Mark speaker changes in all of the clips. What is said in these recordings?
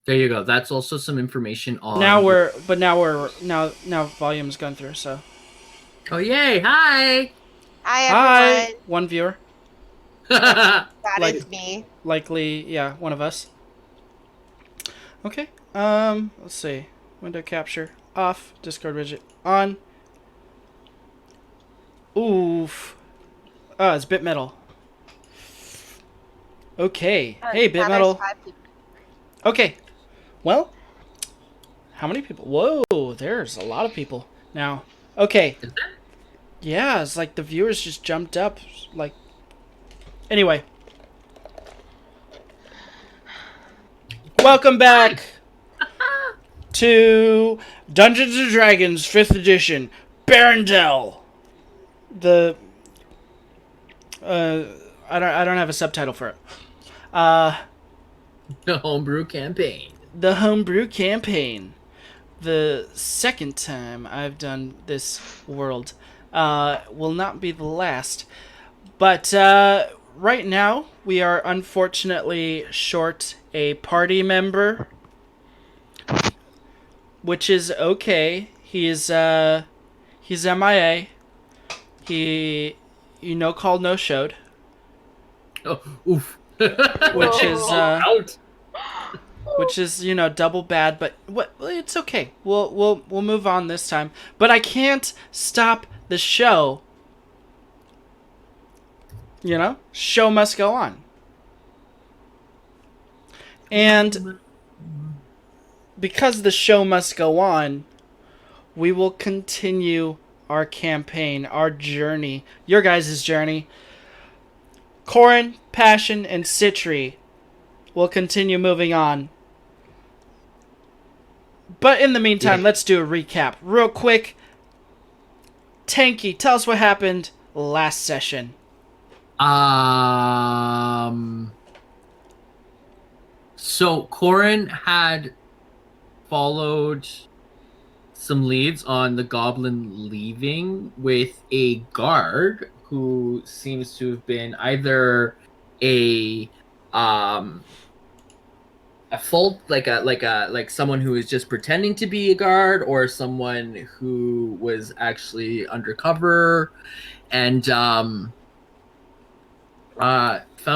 Speaker 1: There you go. That's also some information
Speaker 2: Now
Speaker 1: on.
Speaker 2: now volume's gone through. So
Speaker 1: Oh yay! Hi.
Speaker 3: Hi
Speaker 2: hi,
Speaker 3: everyone.
Speaker 2: one viewer,
Speaker 3: That
Speaker 2: like
Speaker 3: is me.
Speaker 2: likely one of us. Okay. Let's see. Window capture off. Discord widget on. Oof. Oh, it's bit metal. Okay. Hey, bit
Speaker 3: Now there's
Speaker 2: metal.
Speaker 3: 5 people.
Speaker 2: Okay. Well, how many people? Whoa, there's a lot of people now. Okay. Yeah, it's like the viewers just jumped up. Like, anyway. Welcome back to Dungeons and Dragons 5th edition. Beryndel. The I don't have a subtitle for it.
Speaker 1: The homebrew campaign.
Speaker 2: The homebrew campaign. The second time I've done this world. Will not be the last. But right now, we are unfortunately short a party member, which is okay. He's MIA. He, called, no showed,
Speaker 1: Oh, oof.
Speaker 2: which is
Speaker 1: Out.
Speaker 2: double bad. But it's okay. We'll move on this time. But I can't stop the show. Show must go on. And because the show must go on, we will continue our campaign, our journey, your guys' journey. Coran, Passion, and Citri will continue moving on. But in the meantime, let's do a recap. Real quick, Tanky, tell us what happened last session.
Speaker 1: So Corin had followed some leads on the goblin leaving with a guard who seems to have been either a full like someone who is just pretending to be a guard, or someone who was actually undercover, and found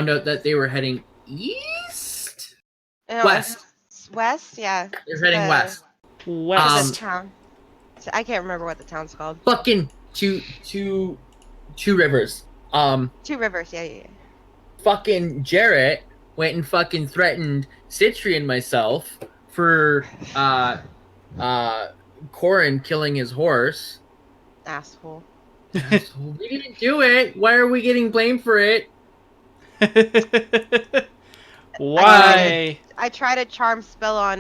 Speaker 1: out that they were heading east.
Speaker 3: No,
Speaker 1: West.
Speaker 3: West, yeah.
Speaker 1: They're heading west.
Speaker 3: To
Speaker 2: West.
Speaker 3: the town. I can't remember what the town's called.
Speaker 1: Fucking two rivers.
Speaker 3: 2 Rivers, yeah.
Speaker 1: Fucking Jarrett went and fucking threatened Citri and myself for Corin killing his horse.
Speaker 3: Asshole.
Speaker 1: We didn't do it. Why are we getting blamed for it?
Speaker 2: Why?
Speaker 3: I tried a charm spell on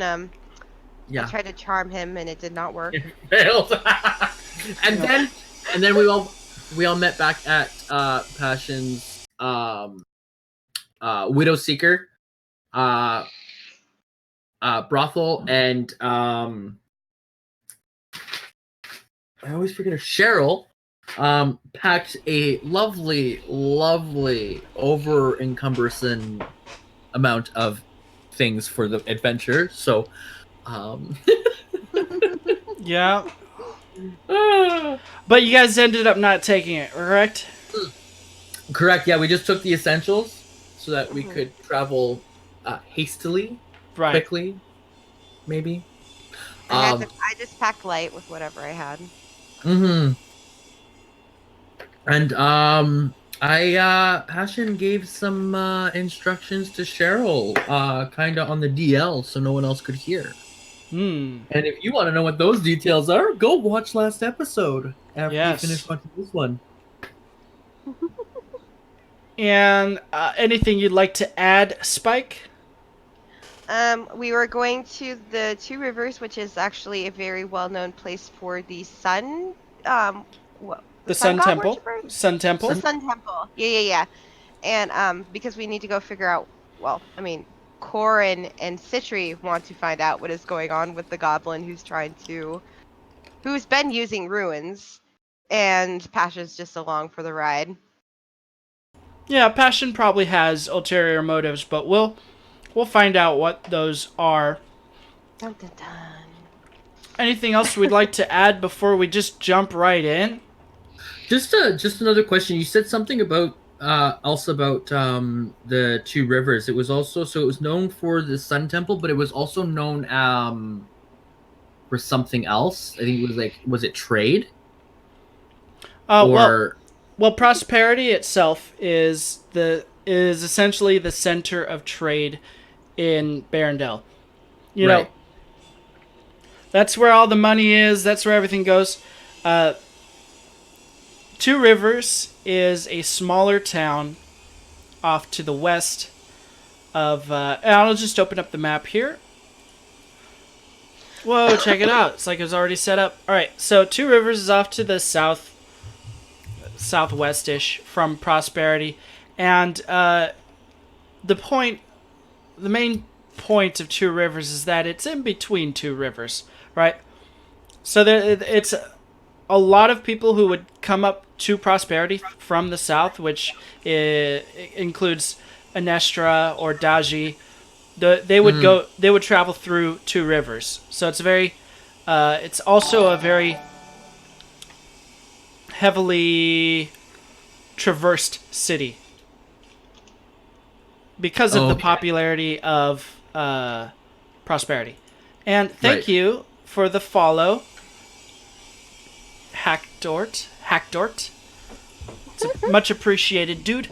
Speaker 1: Yeah.
Speaker 3: I tried to charm him and it did not work.
Speaker 1: It failed. and then we all met back at Passion's Widow Seeker brothel, and I always forget her, Cheryl packed a lovely over encumbersome amount of things for the adventure. So
Speaker 2: Yeah. But you guys ended up not taking it, correct?
Speaker 1: Correct. Yeah, we just took the essentials so that we could travel hastily, quickly, maybe.
Speaker 3: I just packed light with whatever I had.
Speaker 1: And Passion gave some instructions to Cheryl, kind of on the DL, so no one else could hear. And if you want to know what those details are, go watch last episode after you finish watching this one.
Speaker 2: And anything you'd like to add, Spike?
Speaker 3: We were going to the 2 Rivers, which is actually a very well-known place for the sun.
Speaker 2: The Sun Temple. Sun Temple.
Speaker 3: The Sun Temple. Yeah. And because we need to go figure out. Well, I mean, Corin and Citri want to find out what is going on with the goblin who's been using ruins, and Passion's just along for the ride.
Speaker 2: Yeah, Passion probably has ulterior motives, but we'll find out what those are.
Speaker 3: Dun, dun, dun.
Speaker 2: Anything else we'd like to add before we just jump right in?
Speaker 1: Just another question. You said something about also about the two rivers. It was also so it was known for the Sun Temple, but it was also known for something else. I think it was like was it trade
Speaker 2: Well,
Speaker 1: or
Speaker 2: prosperity itself is essentially the center of trade in Beryndel. You know,
Speaker 1: right.
Speaker 2: that's where all the money is. That's where everything goes. Two Rivers is a smaller town off to the west of. I'll just open up the map here. Whoa, check it out. It's like it was already set up. All right, so Two Rivers is off to the southwestish from Prosperity, and the main point of Two Rivers is that it's in between two rivers, right? So it's a lot of people who would come up to Prosperity from the south, which includes Anestra or Daji. They would go. They would travel through Two Rivers. So it's very. It's also a very heavily traversed city because of the popularity of Prosperity. And thank you for the follow, Hackdort. It's much appreciated, dude.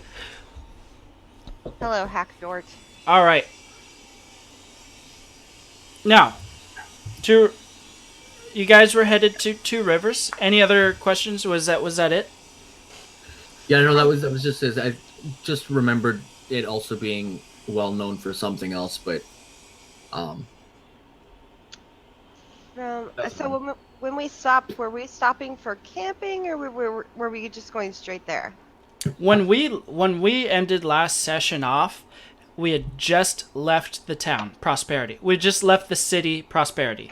Speaker 3: Hello, Hackdort.
Speaker 2: All right. Now, you guys were headed to Two Rivers. Any other questions? Was that it?
Speaker 1: Yeah, no, that was just I just remembered it also being well known for something else, but
Speaker 3: So when we stopped, were we stopping for camping, or were we just going straight there?
Speaker 2: When we ended last session off, we had just left the town, Prosperity. We just left the city, Prosperity.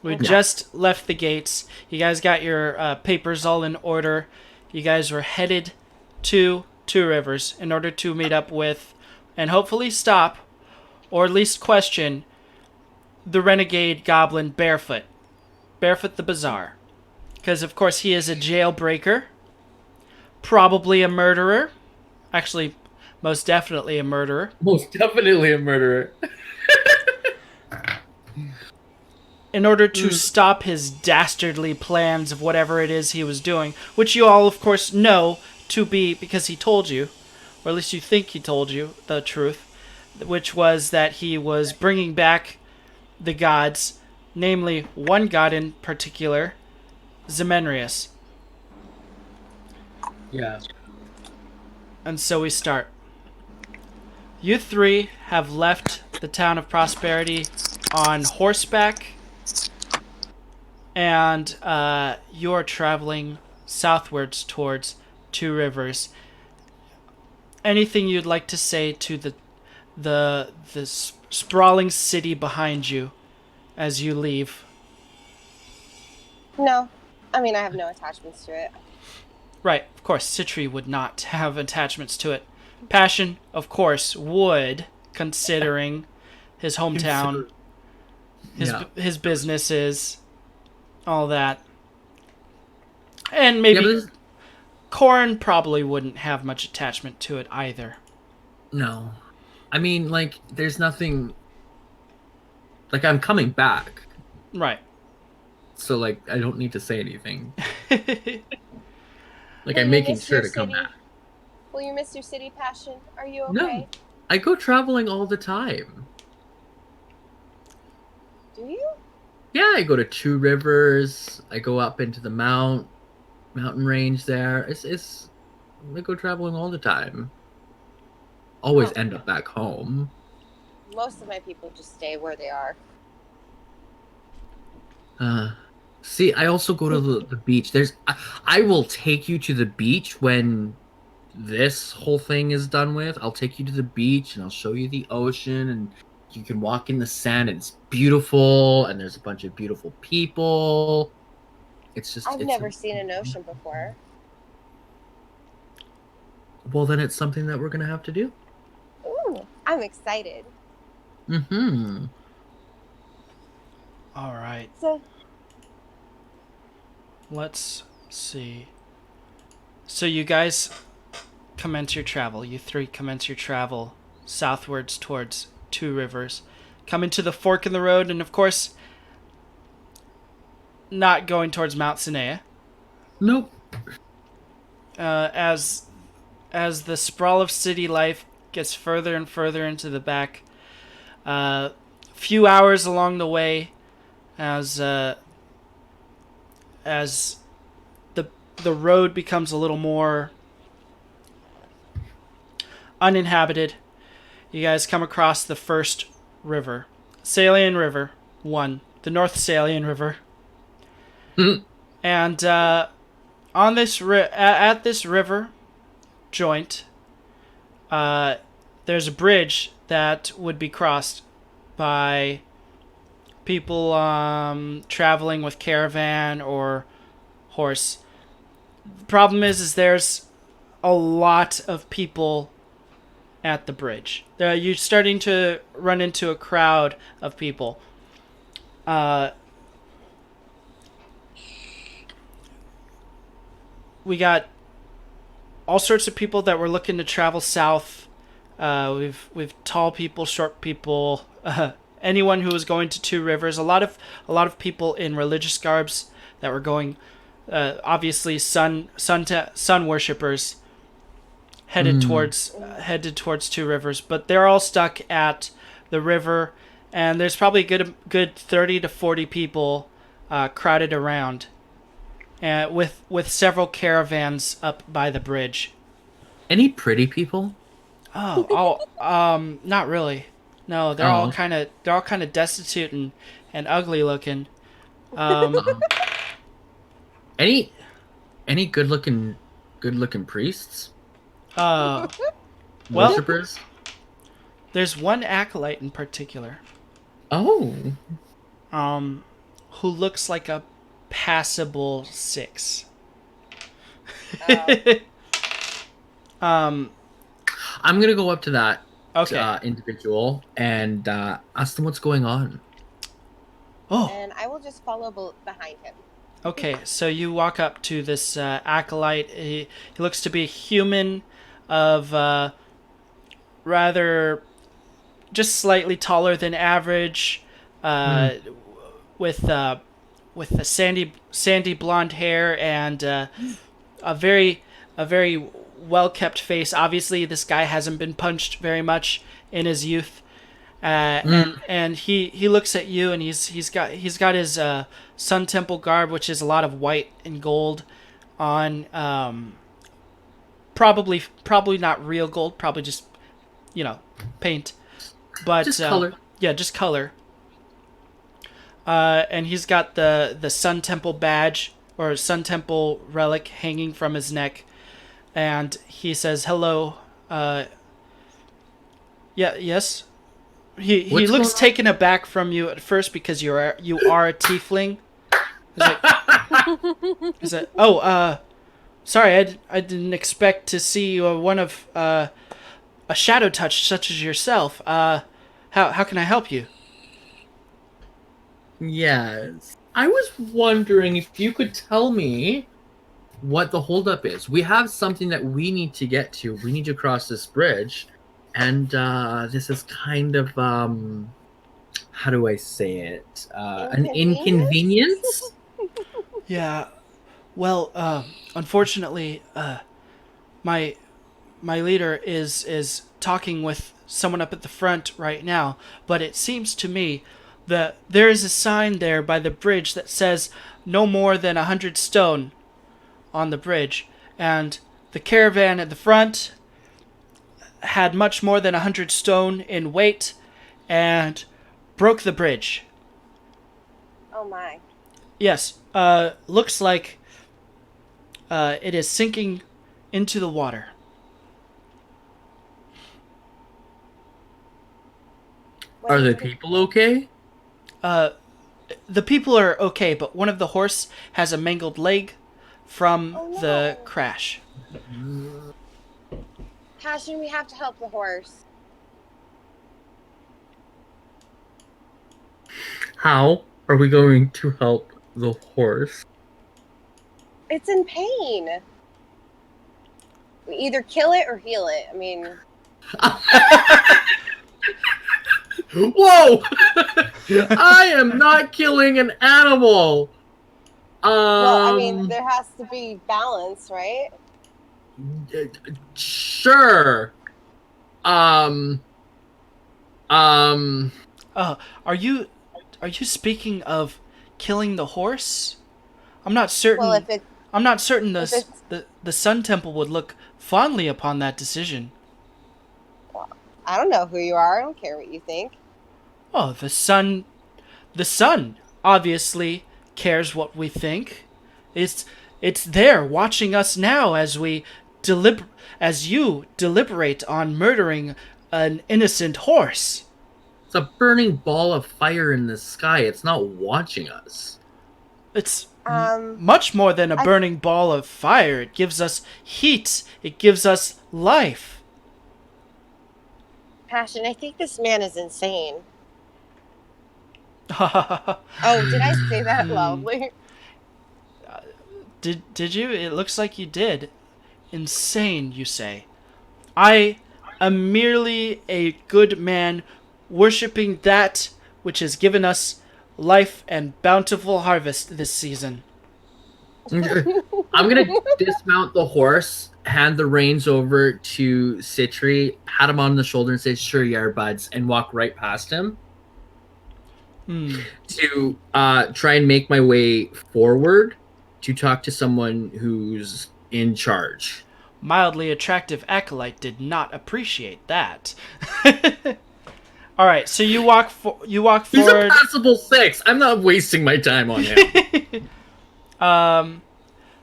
Speaker 2: We just left the gates. You guys got your papers all in order. You guys were headed to Two Rivers in order to meet up with, and hopefully stop, or at least question, the renegade goblin Barefoot the Bazaar. Because, of course, he is a jailbreaker, probably a murderer. Actually, most definitely a murderer.
Speaker 1: Most definitely a murderer.
Speaker 2: In order to stop his dastardly plans of whatever it is he was doing, which you all, of course, know to be because he told you, or at least you think he told you the truth, which was that he was bringing back the gods, namely one god in particular, Zemenrius.
Speaker 1: Yeah.
Speaker 2: And so we start. You three have left the town of Prosperity on horseback, and you are traveling southwards towards Two Rivers. Anything you'd like to say to the sprawling city behind you as you leave?
Speaker 4: No. I mean, I have no attachments to it.
Speaker 2: Right, of course, Citri would not have attachments to it. Passion, of course, would, considering his hometown, his businesses, all that. And maybe Coran probably wouldn't have much attachment to it either.
Speaker 1: No. I mean, like, there's nothing... Like, I'm coming back.
Speaker 2: Right.
Speaker 1: So, like, I don't need to say anything. Like, I'm making sure to come back.
Speaker 4: Will you miss your city, Passion? Are you okay?
Speaker 1: No. I go traveling all the time.
Speaker 4: Do you?
Speaker 1: Yeah, I go to Two Rivers. I go up into the mountain range there. I go traveling all the time. Always end up back home.
Speaker 4: Most of my people just stay where they are.
Speaker 1: See, I also go to the beach. I will take you to the beach when this whole thing is done with. I'll take you to the beach and I'll show you the ocean, and you can walk in the sand, and it's beautiful, and there's a bunch of beautiful people.
Speaker 4: I've never seen an ocean before.
Speaker 1: Well, then it's something that we're gonna have to do.
Speaker 4: Ooh, I'm excited.
Speaker 1: Mm-hmm.
Speaker 2: All right.
Speaker 4: So,
Speaker 2: Let's see. So you guys commence your travel. You three commence your travel southwards towards Two Rivers. Coming to the fork in the road, and of course, not going towards Mount Sinea.
Speaker 1: Nope.
Speaker 2: As the sprawl of city life gets further and further into the back, few hours along the way, as the road becomes a little more uninhabited, you guys come across the first river, Salian River 1, the North Salian River. And on this at this river joint, there's a bridge that would be crossed by people traveling with caravan or horse. The problem is there's a lot of people at the bridge. You're starting to run into a crowd of people. We got all sorts of people that were looking to travel south. We've tall people, short people, anyone who was going to Two Rivers. A lot of people in religious garbs that were going. Obviously, sun worshippers headed towards Two Rivers, but they're all stuck at the river, and there's probably a good 30 to 40 people crowded around, with several caravans up by the bridge.
Speaker 1: Any pretty people?
Speaker 2: Not really. No, they're all kind of destitute and ugly looking.
Speaker 1: Any good looking priests?
Speaker 2: Well,
Speaker 1: Worshippers?
Speaker 2: there's one acolyte in particular.
Speaker 1: Oh.
Speaker 2: Who looks like a passable 6.
Speaker 1: I'm gonna go up to that individual and ask them what's going on.
Speaker 2: Oh.
Speaker 4: And I will just follow behind him.
Speaker 2: Okay, so you walk up to this acolyte. He looks to be a human of rather just slightly taller than average, with the sandy blonde hair and a very well kept face. Obviously, this guy hasn't been punched very much in his youth. And he looks at you, and he's got his Sun Temple garb, which is a lot of white and gold on. Probably not real gold, probably just paint, but
Speaker 1: just color.
Speaker 2: Yeah, just color. And he's got the Sun Temple badge or Sun Temple relic hanging from his neck, and he says hello. Yes. He looks taken aback from you at first because you are a tiefling. He's like, sorry, I didn't expect to see one of a shadow touch such as yourself. How can I help you?
Speaker 1: Yes. I was wondering if you could tell me what the holdup is. We have something that we need to get to. We need to cross this bridge. And this is kind of, how do I say it? An inconvenience?
Speaker 2: Yeah. Well, unfortunately, my leader is talking with someone up at the front right now, but it seems to me that there is a sign there by the bridge that says no more than 100 stone on the bridge, and the caravan at the front had much more than 100 stone in weight and broke the bridge.
Speaker 4: Oh my.
Speaker 2: Yes, looks like it is sinking into the water.
Speaker 1: Are the people okay?
Speaker 2: The people are okay, but one of the horse has a mangled leg from the crash.
Speaker 4: Passion, we have to help the horse.
Speaker 1: How? Are we going to help the horse?
Speaker 4: It's in pain. We either kill it or heal it. I mean,
Speaker 1: Whoa! I am not killing an animal.
Speaker 4: well, I mean, there has to be balance, right?
Speaker 1: Sure.
Speaker 2: Are you speaking of killing the horse? I'm not certain.
Speaker 4: Well, if it,
Speaker 2: I'm not certain
Speaker 4: if it's,
Speaker 2: the Sun Temple would look fondly upon that decision.
Speaker 4: well, I don't know who you are. I don't care what you think.
Speaker 2: Oh, the sun obviously cares what we think. It's there watching us now as you deliberate on murdering an innocent horse.
Speaker 1: It's a burning ball of fire in the sky. It's not watching us.
Speaker 2: It's
Speaker 4: Um,
Speaker 2: much more than a burning ball of fire. It gives us heat. It gives us life.
Speaker 4: Passion, I think this man is insane.
Speaker 2: Did
Speaker 4: Oh, did I say that loudly?
Speaker 2: you? It looks like you did. Insane, you say. I am merely a good man worshipping that which has given us life and bountiful harvest this season.
Speaker 1: I'm gonna dismount the horse, hand the reins over to Citri, pat him on the shoulder, and say, "Sure, you are, buds," and walk right past him. To try and make my way forward to talk to someone who's in charge.
Speaker 2: Mildly attractive acolyte did not appreciate that. All right, so you walk forward.
Speaker 1: He's a passable 6. I'm not wasting my time on him.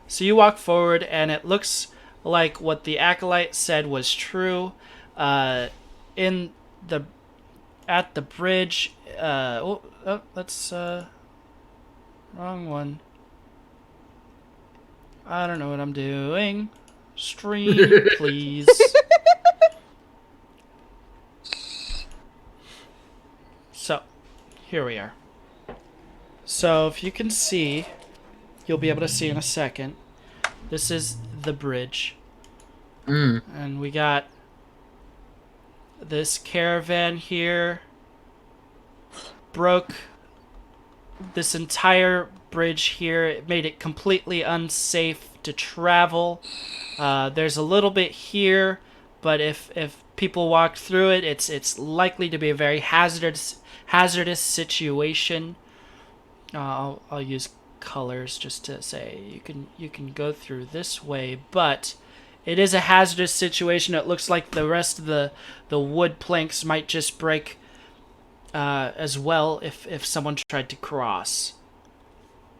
Speaker 2: So you walk forward, and it looks like what the acolyte said was true. At the bridge. That's wrong one. I don't know what I'm doing. Stream, please. So, here we are. So, if you can see, you'll be able to see in a second. This is the bridge. And we got this caravan here. Broke this entire bridge here. It made it completely unsafe to travel. There's a little bit here, but if people walk through it, it's likely to be a very hazardous situation. I'll use colors just to say you can go through this way, but it is a hazardous situation. It looks like the rest of the wood planks might just break as well if someone tried to cross.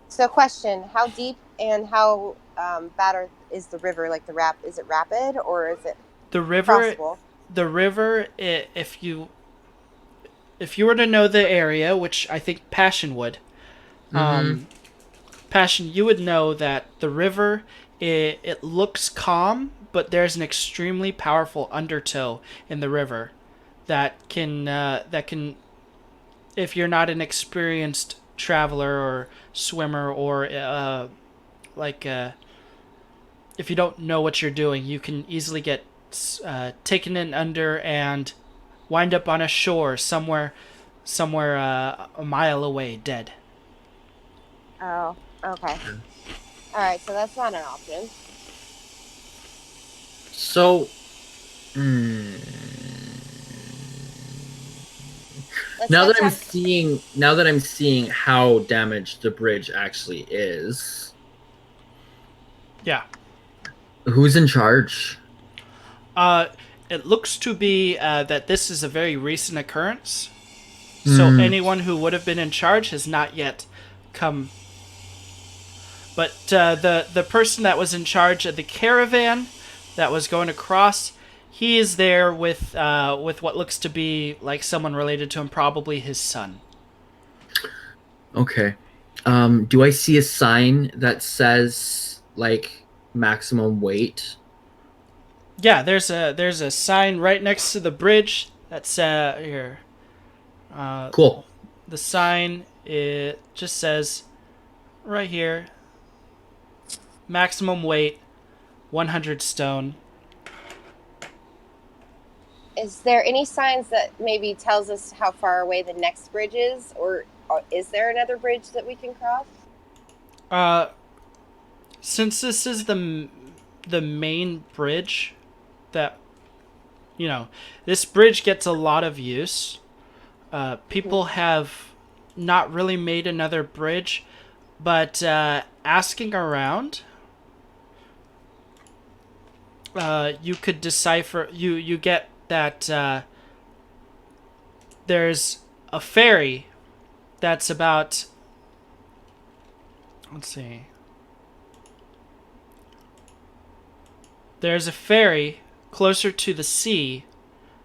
Speaker 4: So, question: how deep and how bad is the river? Like is it rapid or is it
Speaker 2: the river?
Speaker 4: crossable?
Speaker 2: The river, if you were to know the area, which I think Passion would, Passion, you would know that the river it looks calm, but there's an extremely powerful undertow in the river that can if you're not an experienced traveler or swimmer or if you don't know what you're doing, you can easily get taken in under and wind up on a shore somewhere a mile away, dead.
Speaker 4: Oh, okay. All right, so that's not an option.
Speaker 1: So, now that I'm seeing how damaged the bridge actually is.
Speaker 2: Yeah.
Speaker 1: Who's in charge?
Speaker 2: It looks to be that this is a very recent occurrence. So anyone who would have been in charge has not yet come. But the person that was in charge of the caravan that was going across, he is there with what looks to be like someone related to him, probably his son.
Speaker 1: Okay. Do I see a sign that says like maximum weight?
Speaker 2: Yeah, there's a sign right next to the bridge that's here.
Speaker 1: Cool.
Speaker 2: The sign, it just says right here, maximum weight, 100 stone.
Speaker 4: Is there any signs that maybe tells us how far away the next bridge is, or is there another bridge that we can cross?
Speaker 2: Since this is the main bridge that, this bridge gets a lot of use. People have not really made another bridge, but asking around, you could decipher, you get that there's a ferry that's about, let's see, there's a ferry closer to the sea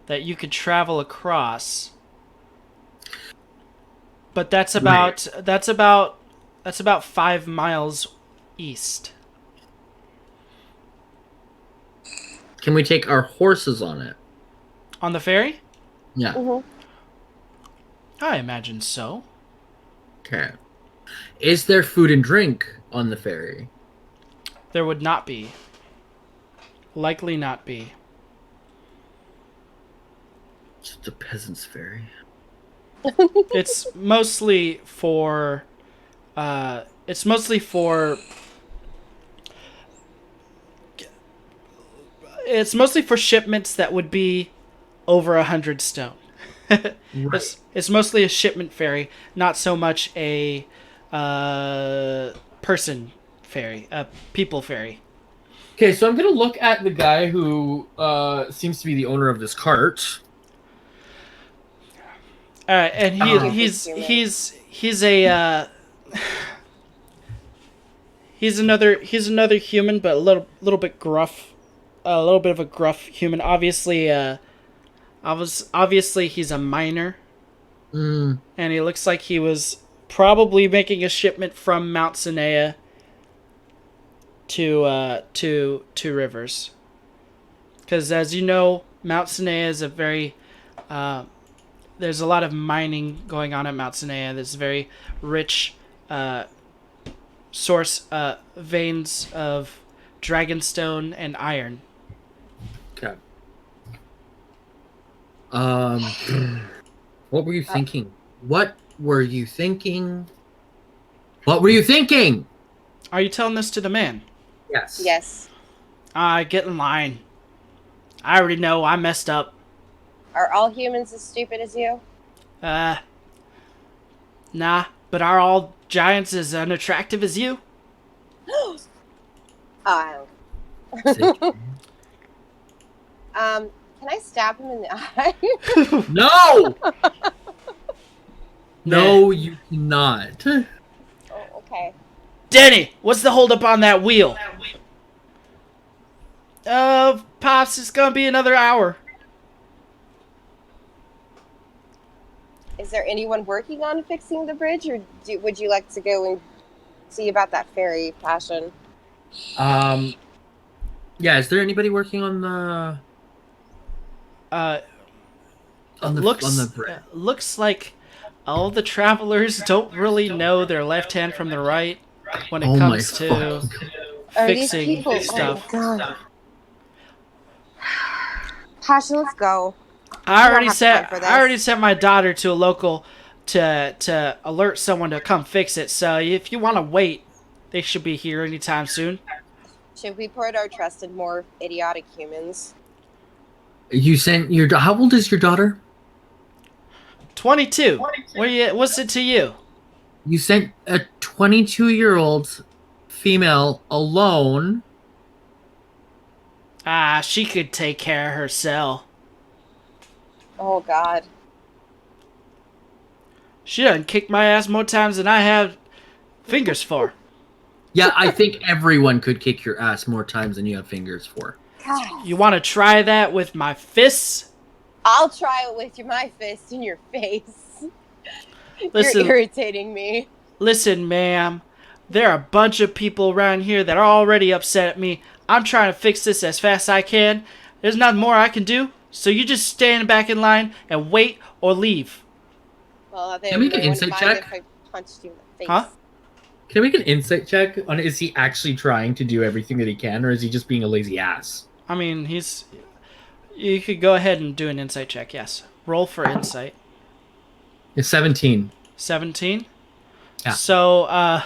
Speaker 2: that you could travel across, but that's about 5 miles east.
Speaker 1: Can we take our horses on it?
Speaker 2: On the ferry?
Speaker 1: Yeah.
Speaker 4: Mm-hmm.
Speaker 2: I imagine so.
Speaker 1: Okay. Is there food and drink on the ferry?
Speaker 2: There would not be. Likely not be.
Speaker 1: Just a peasant's ferry.
Speaker 2: It's mostly for shipments that would be over 100 stone.
Speaker 1: Right.
Speaker 2: It's mostly a shipment ferry, not so much a person ferry, a people ferry.
Speaker 1: Okay, so I'm gonna look at the guy who seems to be the owner of this cart.
Speaker 2: All right, and he's another human, but a little bit gruff, a little bit of a gruff human. Obviously, he's a miner, and he looks like he was probably making a shipment from Mount Sinea to Rivers, because as you know, Mount Sinea is a very there's a lot of mining going on at Mount Sinea. There's very rich veins of dragonstone and iron.
Speaker 1: Okay. What were you thinking? What were you thinking? What were you thinking?
Speaker 2: Are you telling this to the man?
Speaker 1: Yes.
Speaker 4: Yes.
Speaker 2: Get in line. I already know I messed up.
Speaker 4: Are all humans as stupid as you?
Speaker 2: Nah, but are all giants as unattractive as you?
Speaker 4: Can I stab him in the eye?
Speaker 1: No! No, you cannot.
Speaker 4: Oh, okay.
Speaker 2: Denny, what's the holdup on that wheel? Pops, it's gonna be another hour.
Speaker 4: Is there anyone working on fixing the bridge, or would you like to go and see about that ferry, Passion?
Speaker 1: Yeah, is there anybody working on the bridge?
Speaker 2: Looks like all the travelers don't really know their left hand from the right when it comes to fixing stuff.
Speaker 4: Oh, God. Passion, let's go.
Speaker 2: I already sent my daughter to a local to alert someone to come fix it. So if you want to wait, they should be here anytime soon.
Speaker 4: Should we put our trust in more idiotic humans?
Speaker 1: You sent your... How old is your daughter?
Speaker 2: 22. What's it to you?
Speaker 1: You sent a 22-year-old female alone.
Speaker 2: She could take care of herself.
Speaker 4: Oh, God.
Speaker 2: She done kicked my ass more times than I have fingers for.
Speaker 1: Yeah, I think everyone could kick your ass more times than you have fingers for.
Speaker 4: God.
Speaker 2: You want to try that with my fists?
Speaker 4: I'll try it with my fist in your face.
Speaker 2: Listen,
Speaker 4: you're irritating me.
Speaker 2: Listen, ma'am. There are a bunch of people around here that are already upset at me. I'm trying to fix this as fast as I can. There's nothing more I can do. So you just stand back in line and wait or leave.
Speaker 4: Well,
Speaker 1: Can we make an
Speaker 4: wouldn't
Speaker 1: insight
Speaker 4: mind
Speaker 1: check?
Speaker 4: if I punched you in the face.
Speaker 2: Huh?
Speaker 1: Can I make an insight check on is he actually trying to do everything that he can, or is he just being a lazy ass?
Speaker 2: I mean, you could go ahead and do an insight check, yes. Roll for insight.
Speaker 1: It's 17.
Speaker 2: 17?
Speaker 1: Yeah.
Speaker 2: So,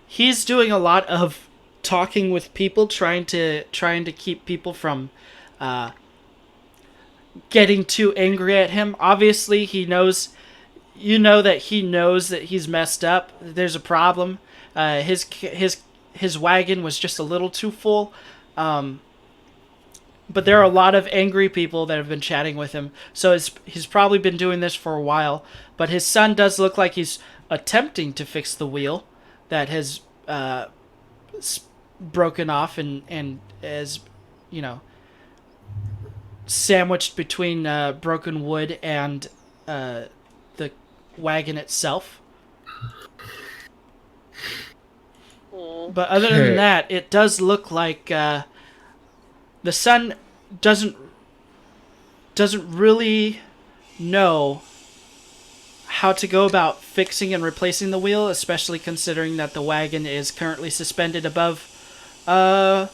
Speaker 2: he's doing a lot of talking with people, trying to keep people from getting too angry at him. Obviously, he knows that he's messed up. There's a problem. His wagon was just a little too full. But there are a lot of angry people that have been chatting with him. So he's probably been doing this for a while. But his son does look like he's attempting to fix the wheel that has broken off and is, sandwiched between broken wood and the wagon itself. But other than that, it does look like the son doesn't really know how to go about fixing and replacing the wheel, especially considering that the wagon is currently suspended above a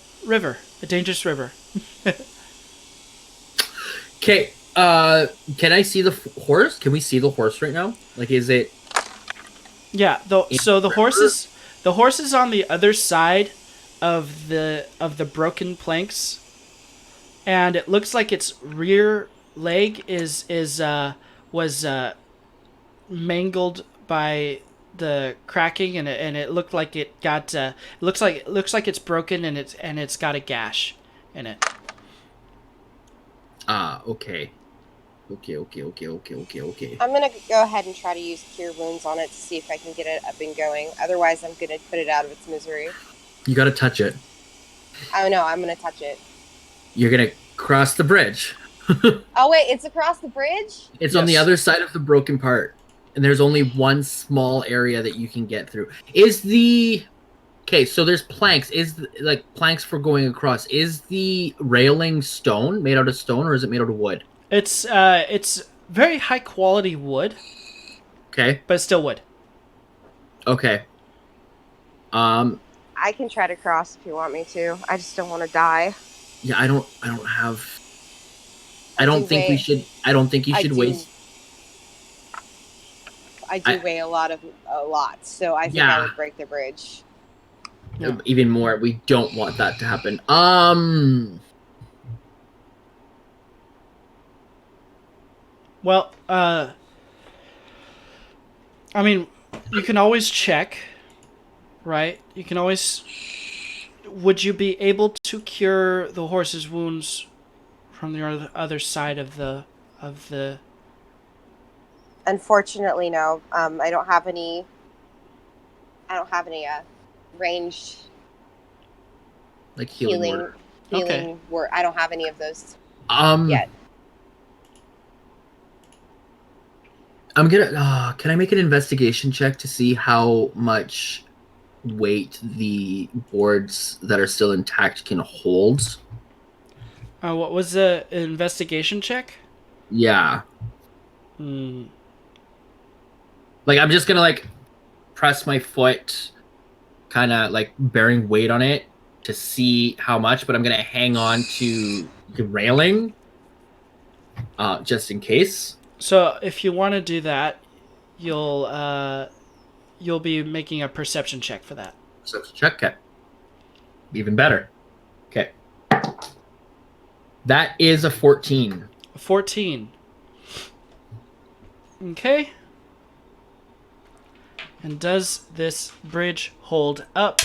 Speaker 2: dangerous river.
Speaker 1: Okay, can I see the horse? Can we see the horse right now? Like, is it...
Speaker 2: Yeah, so the horse is on the other side of the broken planks, and it looks like its rear leg was mangled by the cracking, and it looked like it got looks like it's broken, and it's got a gash in it.
Speaker 1: Okay. Okay.
Speaker 4: I'm gonna go ahead and try to use Cure Wounds on it to see if I can get it up and going. Otherwise, I'm gonna put it out of its misery.
Speaker 1: You gotta touch it.
Speaker 4: Oh no, I'm gonna touch it.
Speaker 1: You're gonna cross the bridge.
Speaker 4: Oh wait, it's across the bridge?
Speaker 1: It's on the other side of the broken part. And there's only one small area that you can get through. Okay, so there's planks. Planks for going across. Is the railing made out of stone, or is it made out of wood?
Speaker 2: It's very high quality wood.
Speaker 1: Okay.
Speaker 2: But it's still wood.
Speaker 1: Okay.
Speaker 4: I can try to cross if you want me to. I just don't want to die.
Speaker 1: Yeah, I don't think you should waste.
Speaker 4: I do weigh a lot, so I think I would break the bridge.
Speaker 2: Yeah.
Speaker 1: Even more. We don't want that to happen.
Speaker 2: Well, I mean, you can always check, right? You can always... Would you be able to cure the horse's wounds from the other side of the...
Speaker 4: Unfortunately, no. I don't have any ranged
Speaker 1: healing
Speaker 4: word. I don't have any of those yet.
Speaker 1: I'm gonna. Can I make an investigation check to see how much weight the boards that are still intact can hold?
Speaker 2: What was the investigation check?
Speaker 1: Yeah. I'm just gonna press my foot, kind of bearing weight on it to see how much, but I'm gonna hang on to the railing, just in case.
Speaker 2: So if you want to do that, you'll be making a perception check for that.
Speaker 1: Perception check, okay. Even better. Okay. That is a 14.
Speaker 2: A 14. Okay. And does this bridge hold up?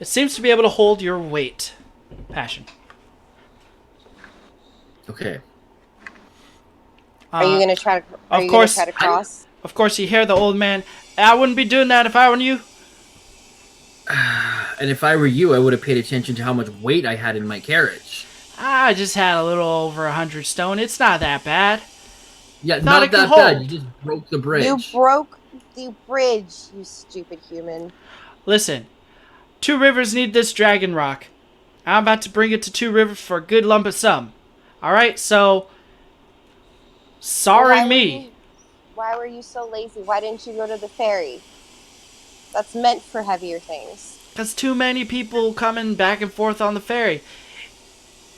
Speaker 2: It seems to be able to hold your weight. Passion.
Speaker 1: Okay.
Speaker 4: Are you going to try to cross?
Speaker 2: Of course, you hear the old man. I wouldn't be doing that if I were you.
Speaker 1: And if I were you, I would have paid attention to how much weight I had in my carriage.
Speaker 2: I just had a little over 100 stone. It's not that bad.
Speaker 1: Yeah, not that bad. You just broke the bridge.
Speaker 4: You broke the bridge, you stupid human.
Speaker 2: Listen, Two Rivers need this dragon rock. I'm about to bring it to Two Rivers for a good lump of sum. Alright, so Sorry
Speaker 4: Why
Speaker 2: me.
Speaker 4: Why were you so lazy? Why didn't you go to the ferry? That's meant for heavier things.
Speaker 2: Because too many people coming back and forth on the ferry.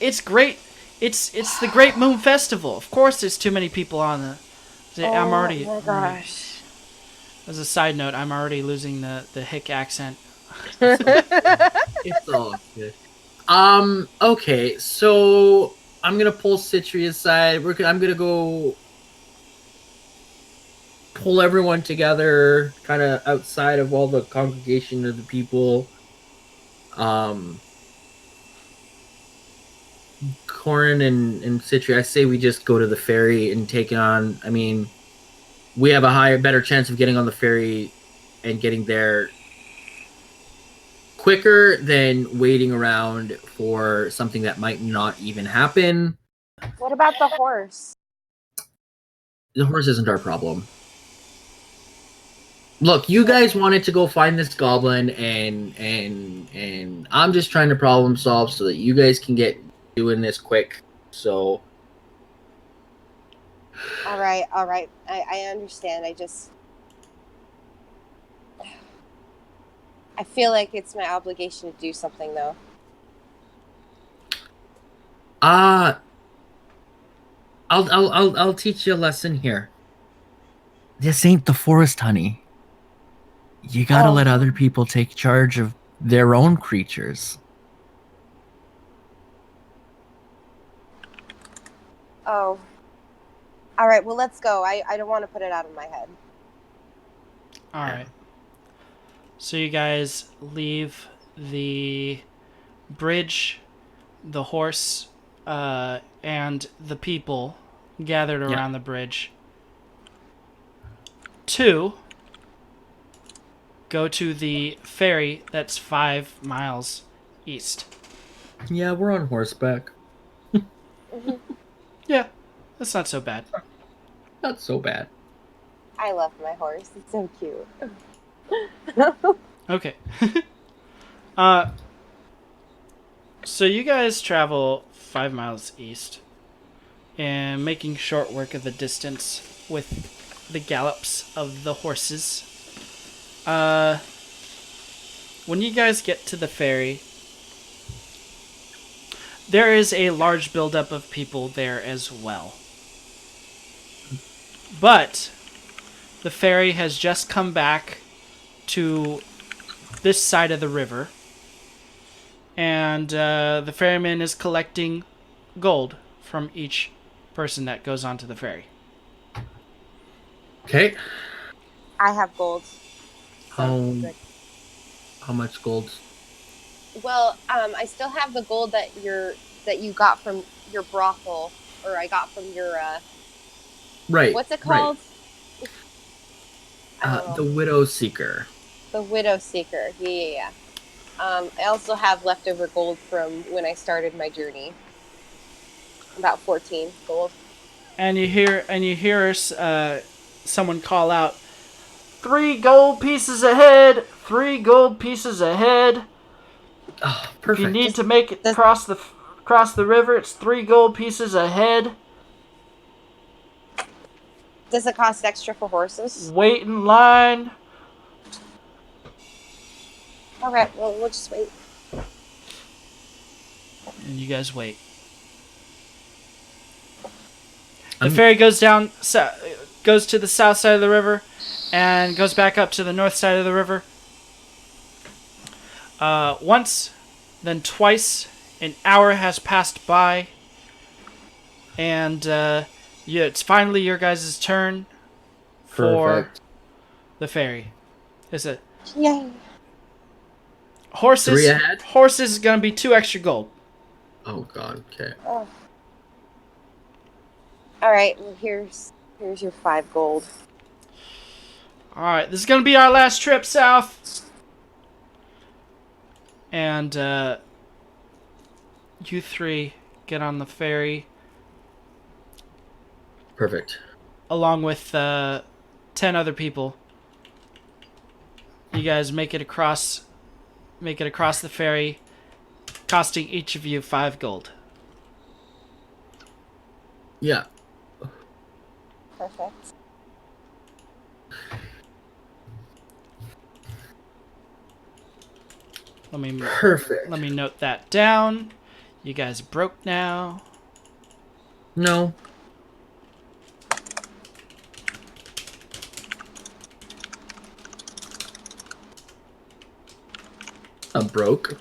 Speaker 2: It's great. It's the Great Moon Festival. Of course there's too many people on the... I'm already...
Speaker 4: Oh my gosh.
Speaker 2: As a side note, I'm already losing the hick accent.
Speaker 1: It's all good. Okay, so I'm gonna pull Citri aside. I'm gonna go pull everyone together, kind of outside of all the congregation of the people. Coran and Citri, I say we just go to the ferry and take it on. I mean, we have a better chance of getting on the ferry and getting there quicker than waiting around for something that might not even happen.
Speaker 4: What about the horse?
Speaker 1: The horse isn't our problem. Look, you guys wanted to go find this goblin, and I'm just trying to problem solve so that you guys can get doing this quick. So,
Speaker 4: All right. I understand. I feel like it's my obligation to do something, though.
Speaker 1: I'll teach you a lesson here. This ain't the forest, honey. You gotta let other people take charge of their own creatures.
Speaker 4: Oh. All right. Well, let's go. I don't want to put it out of my head.
Speaker 2: All right. So you guys leave the bridge, the horse, and the people gathered around the bridge to go to the ferry that's 5 miles east.
Speaker 1: Yeah, we're on horseback.
Speaker 2: Yeah, that's not so bad.
Speaker 1: Not so bad.
Speaker 4: I love my horse. It's so cute.
Speaker 2: Okay. So you guys travel 5 miles east and making short work of the distance with the gallops of the horses. When you guys get to the ferry, there is a large buildup of people there as well. But the ferry has just come back to this side of the river, and the ferryman is collecting gold from each person that goes onto the ferry.
Speaker 1: Okay.
Speaker 4: I have gold.
Speaker 1: How much gold?
Speaker 4: Well, I still have the gold that you got from your brothel, or I got from your
Speaker 1: Right.
Speaker 4: What's it called?
Speaker 1: The Widow Seeker.
Speaker 4: The Widow Seeker. Yeah. I also have leftover gold from when I started my journey. About 14 gold.
Speaker 2: And you hear someone call out, 3 gold pieces ahead! 3 gold pieces ahead!
Speaker 1: Oh, perfect.
Speaker 2: If you need to make it cross the river, it's 3 gold pieces ahead.
Speaker 4: Does it cost extra for horses?
Speaker 2: Wait in line.
Speaker 4: Alright, well, we'll just wait.
Speaker 2: And you guys wait. The ferry goes down, goes to the south side of the river, and goes back up to the north side of the river. Once, then twice, an hour has passed by, and it's finally your guys' turn for the ferry. Is it?
Speaker 4: Yay!
Speaker 2: Horses.
Speaker 1: 3 ahead?
Speaker 2: Horses is gonna be 2 extra gold.
Speaker 1: Oh God. Okay.
Speaker 4: Oh. All right. Well, here's your 5 gold.
Speaker 2: All right, this is gonna be our last trip south. And you 3 get on the ferry.
Speaker 1: Perfect.
Speaker 2: Along with 10 other people. You guys make it across the ferry, costing each of you 5 gold.
Speaker 1: Yeah.
Speaker 4: Perfect.
Speaker 1: Perfect.
Speaker 2: Let me note that down. You guys broke now.
Speaker 1: No. I'm broke.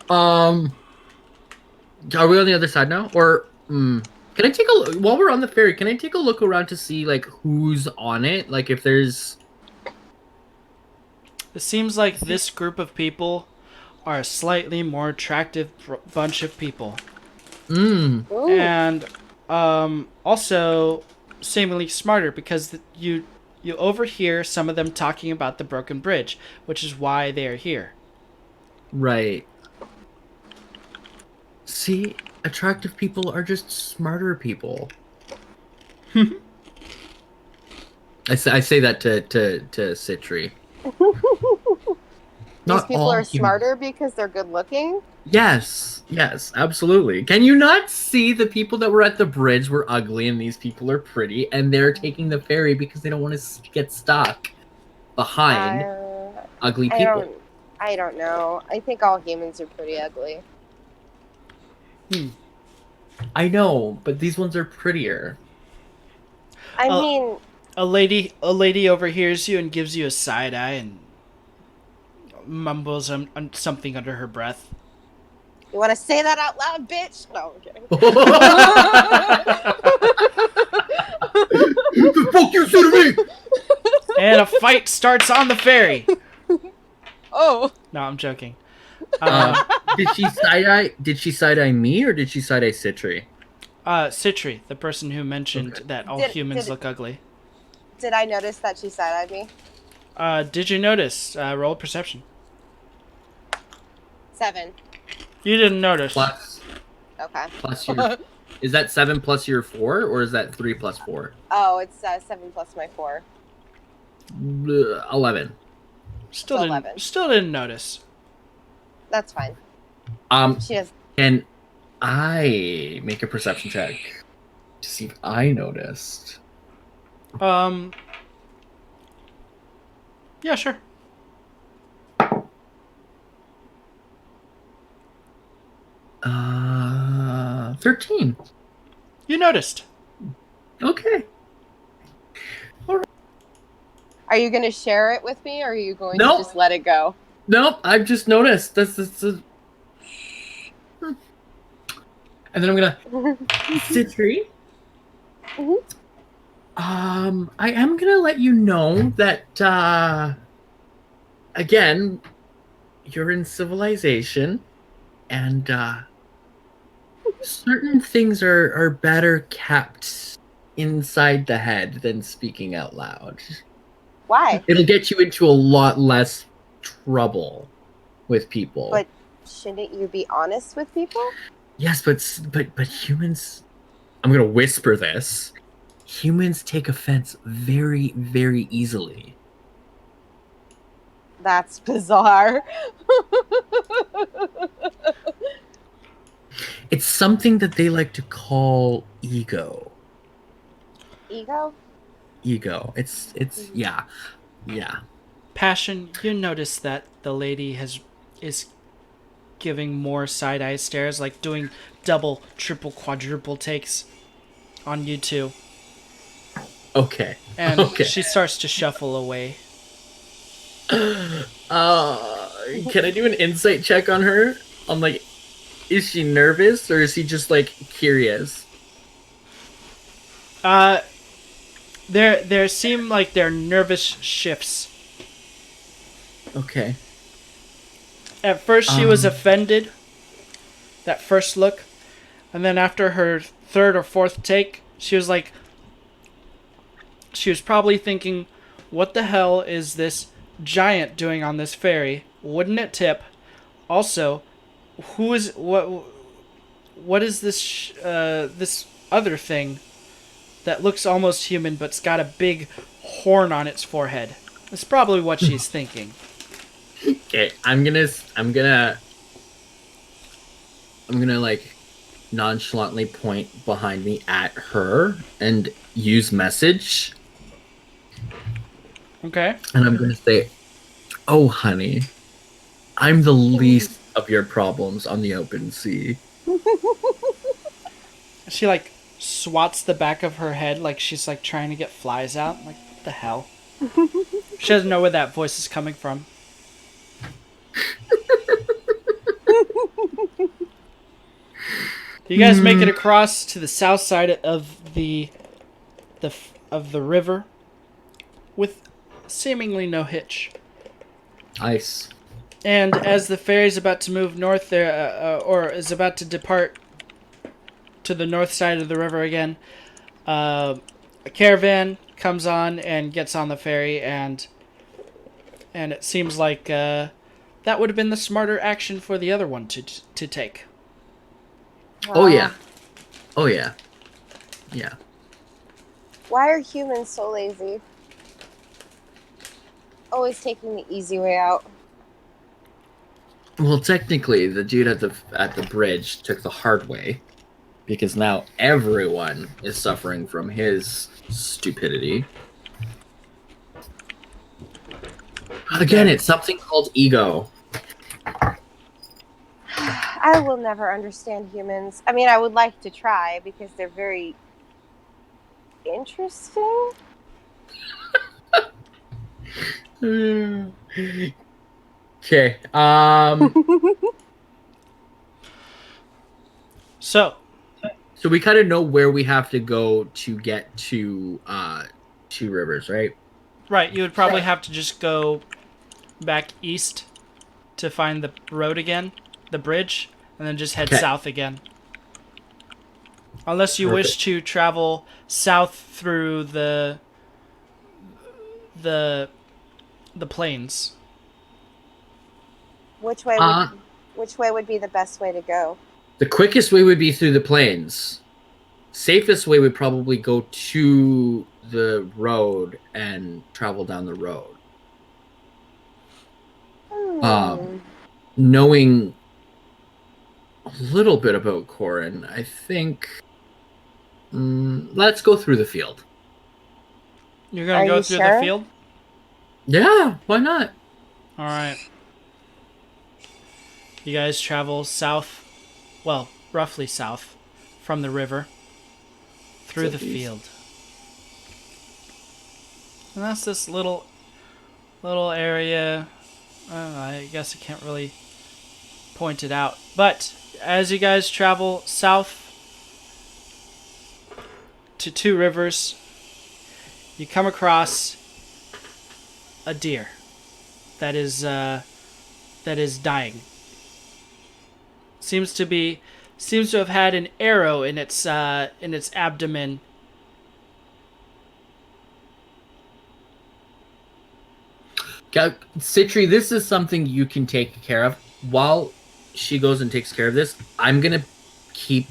Speaker 1: Are we on the other side now? Or can I take a look while we're on the ferry? Can I take a look around to see like who's on it? Like if there's.
Speaker 2: It seems like this group of people are a slightly more attractive bunch of people.
Speaker 1: Ooh.
Speaker 2: And also seemingly smarter because you overhear some of them talking about the broken bridge, which is why they are here.
Speaker 1: Right. See, attractive people are just smarter people. I say that to Citri.
Speaker 4: These people are smarter because they're good looking?
Speaker 1: Yes, absolutely. Can you not see the people that were at the bridge were ugly and these people are pretty and they're taking the ferry because they don't want to get stuck behind ugly people?
Speaker 4: I don't know. I think all humans are pretty ugly.
Speaker 1: I know, but these ones are prettier.
Speaker 4: I mean...
Speaker 2: A lady overhears you and gives you a side eye and mumbles something under her breath.
Speaker 4: You want to say that out loud, bitch? No, I'm kidding.
Speaker 1: The fuck you say to me?
Speaker 2: And a fight starts on the ferry.
Speaker 4: Oh.
Speaker 2: No, I'm joking.
Speaker 1: Did she side eye me or did she side eye Citri?
Speaker 2: Citri, the person who mentioned that all humans look ugly.
Speaker 4: Did I notice that she side-eyed me?
Speaker 2: Did you notice? Roll perception.
Speaker 4: 7.
Speaker 2: You didn't notice.
Speaker 1: Plus.
Speaker 4: Okay.
Speaker 1: Plus your. Is that 7 plus your 4 or is that 3 plus 4?
Speaker 4: Oh, it's 7 plus my 4.
Speaker 1: 11.
Speaker 2: Still didn't notice.
Speaker 4: That's fine. She has.
Speaker 1: Can I make a perception check to see if I noticed?
Speaker 2: Yeah, sure.
Speaker 1: 13.
Speaker 2: You noticed.
Speaker 1: Okay. All right.
Speaker 4: Are you going to share it with me, or are you going
Speaker 1: Nope.
Speaker 4: to just let it go?
Speaker 1: Nope, I've just noticed. And then I'm gonna Citri. I am gonna let you know that again, you're in civilization, and certain things are better kept inside the head than speaking out loud.
Speaker 4: Why?
Speaker 1: It'll get you into a lot less trouble with people.
Speaker 4: But shouldn't you be honest with people?
Speaker 1: Yes, but humans. I'm gonna whisper this. Humans take offense very, very easily.
Speaker 4: That's bizarre.
Speaker 1: It's something that they like to call ego.
Speaker 4: Ego?
Speaker 1: Ego. It's yeah.
Speaker 2: Passion, you notice that the lady is giving more side-eye stares, like doing double, triple, quadruple takes on you two.
Speaker 1: Okay.
Speaker 2: And she starts to shuffle away.
Speaker 1: Can I do an insight check on her? I'm like, is she nervous or is she just like curious?
Speaker 2: There seem like they're nervous shifts.
Speaker 1: Okay.
Speaker 2: At first she was offended, that first look, and then after her third or fourth take, she was probably thinking, what the hell is this giant doing on this ferry? Wouldn't it tip? Also, what is this this other thing that looks almost human but's got a big horn on its forehead? That's probably what she's thinking.
Speaker 1: Okay, I'm gonna I'm gonna like nonchalantly point behind me at her and use message.
Speaker 2: Okay.
Speaker 1: And I'm gonna say, "Oh, honey, I'm the least of your problems on the open sea."
Speaker 2: She like swats the back of her head like she's like trying to get flies out. Like, what the hell? She doesn't know where that voice is coming from. You guys make it across to the south side of the river with seemingly no hitch.
Speaker 1: Nice.
Speaker 2: And as the ferry is about to move north there, or is about to depart to the north side of the river again, a caravan comes on and gets on the ferry, and it seems like that would have been the smarter action for the other one to take.
Speaker 1: Oh yeah. Oh yeah. Yeah.
Speaker 4: Why are humans so lazy? Always taking the easy way out.
Speaker 1: Well, technically, the dude at the bridge took the hard way, because now everyone is suffering from his stupidity. Again, it's something called ego.
Speaker 4: I will never understand humans. I mean, I would like to try because they're very interesting.
Speaker 1: Okay.
Speaker 2: So
Speaker 1: we kind of know where we have to go to get to Two Rivers, right?
Speaker 2: right, you would probably have to just go back east to find the road again, the bridge, and then just head south again. Unless you wish to travel south through the plains.
Speaker 4: Which way would be the best way to go?
Speaker 1: The quickest way would be through the plains. Safest way would probably go to the road and travel down the road. Knowing a little bit about Coran, I think let's go through the field.
Speaker 2: You're gonna go through the field?
Speaker 1: Yeah, why not?
Speaker 2: All right. You guys travel south, well, roughly south from the river through the field. And that's this little area. I guess I can't really point it out. But as you guys travel south to Two Rivers, you come across a deer that is dying. Seems to have had an arrow in its abdomen.
Speaker 1: Citri, this is something you can take care of. While she goes and takes care of this, I'm gonna keep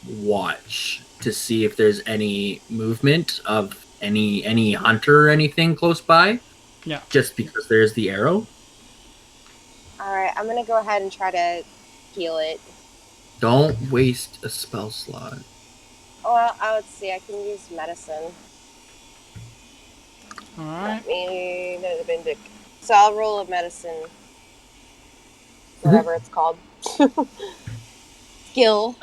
Speaker 1: watch to see if there's any movement of any hunter or anything close by.
Speaker 2: Yeah.
Speaker 1: Just because there's the arrow.
Speaker 4: Alright, I'm gonna go ahead and try to heal it.
Speaker 1: Don't waste a spell slot.
Speaker 4: Well, let's see, I can use medicine.
Speaker 2: Alright.
Speaker 4: So I'll roll a medicine. Whatever it's called. Skill.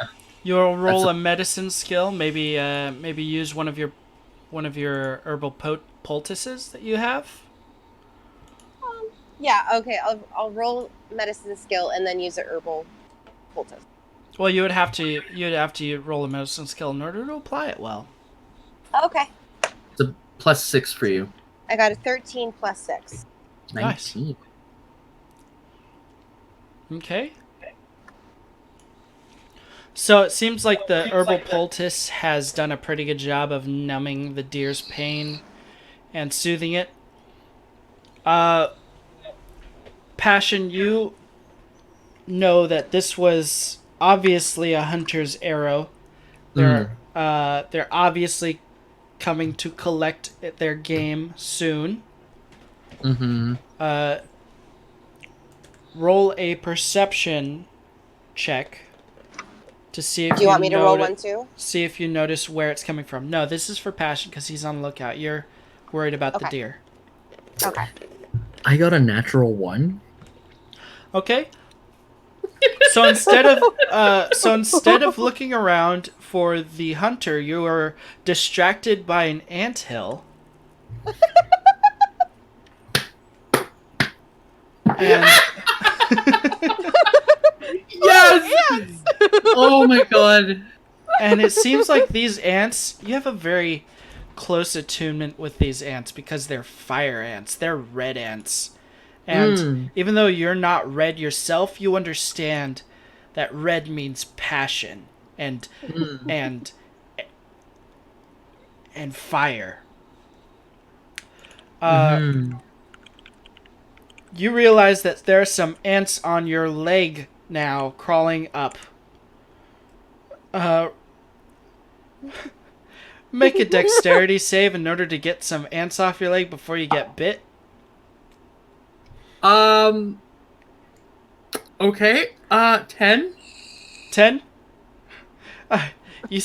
Speaker 2: You'll roll a medicine skill. Maybe use one of your herbal poultices that you have.
Speaker 4: Yeah. Okay. I'll roll medicine skill and then use a herbal poultice.
Speaker 2: Well, you'd have to roll a medicine skill in order to apply it well.
Speaker 4: Okay.
Speaker 1: It's a +6 for you.
Speaker 4: I got a 13 plus 6.
Speaker 1: 19.
Speaker 2: Nice. Okay. So it seems like the herbal poultice has done a pretty good job of numbing the deer's pain and soothing it. Passion, you know that this was obviously a hunter's arrow. They're obviously coming to collect their game soon.
Speaker 1: Mm-hmm.
Speaker 2: Roll a perception check to see if
Speaker 4: Do you want me to roll one too?
Speaker 2: See if you notice where it's coming from. No, this is for passion because he's on the lookout. You're worried about the deer.
Speaker 3: Okay.
Speaker 1: I got a natural 1.
Speaker 2: Okay. So instead of looking around for the hunter, you are distracted by an anthill. And
Speaker 1: Yes! Oh my god.
Speaker 2: and it seems like these ants, you have a very close attunement with these ants because they're fire ants. They're red ants. And even though you're not red yourself, you understand that red means passion and fire. You realize that there are some ants on your leg now crawling up. Make a dexterity save in order to get some ants off your leg before you get bit.
Speaker 1: Okay. 10.
Speaker 2: 10? You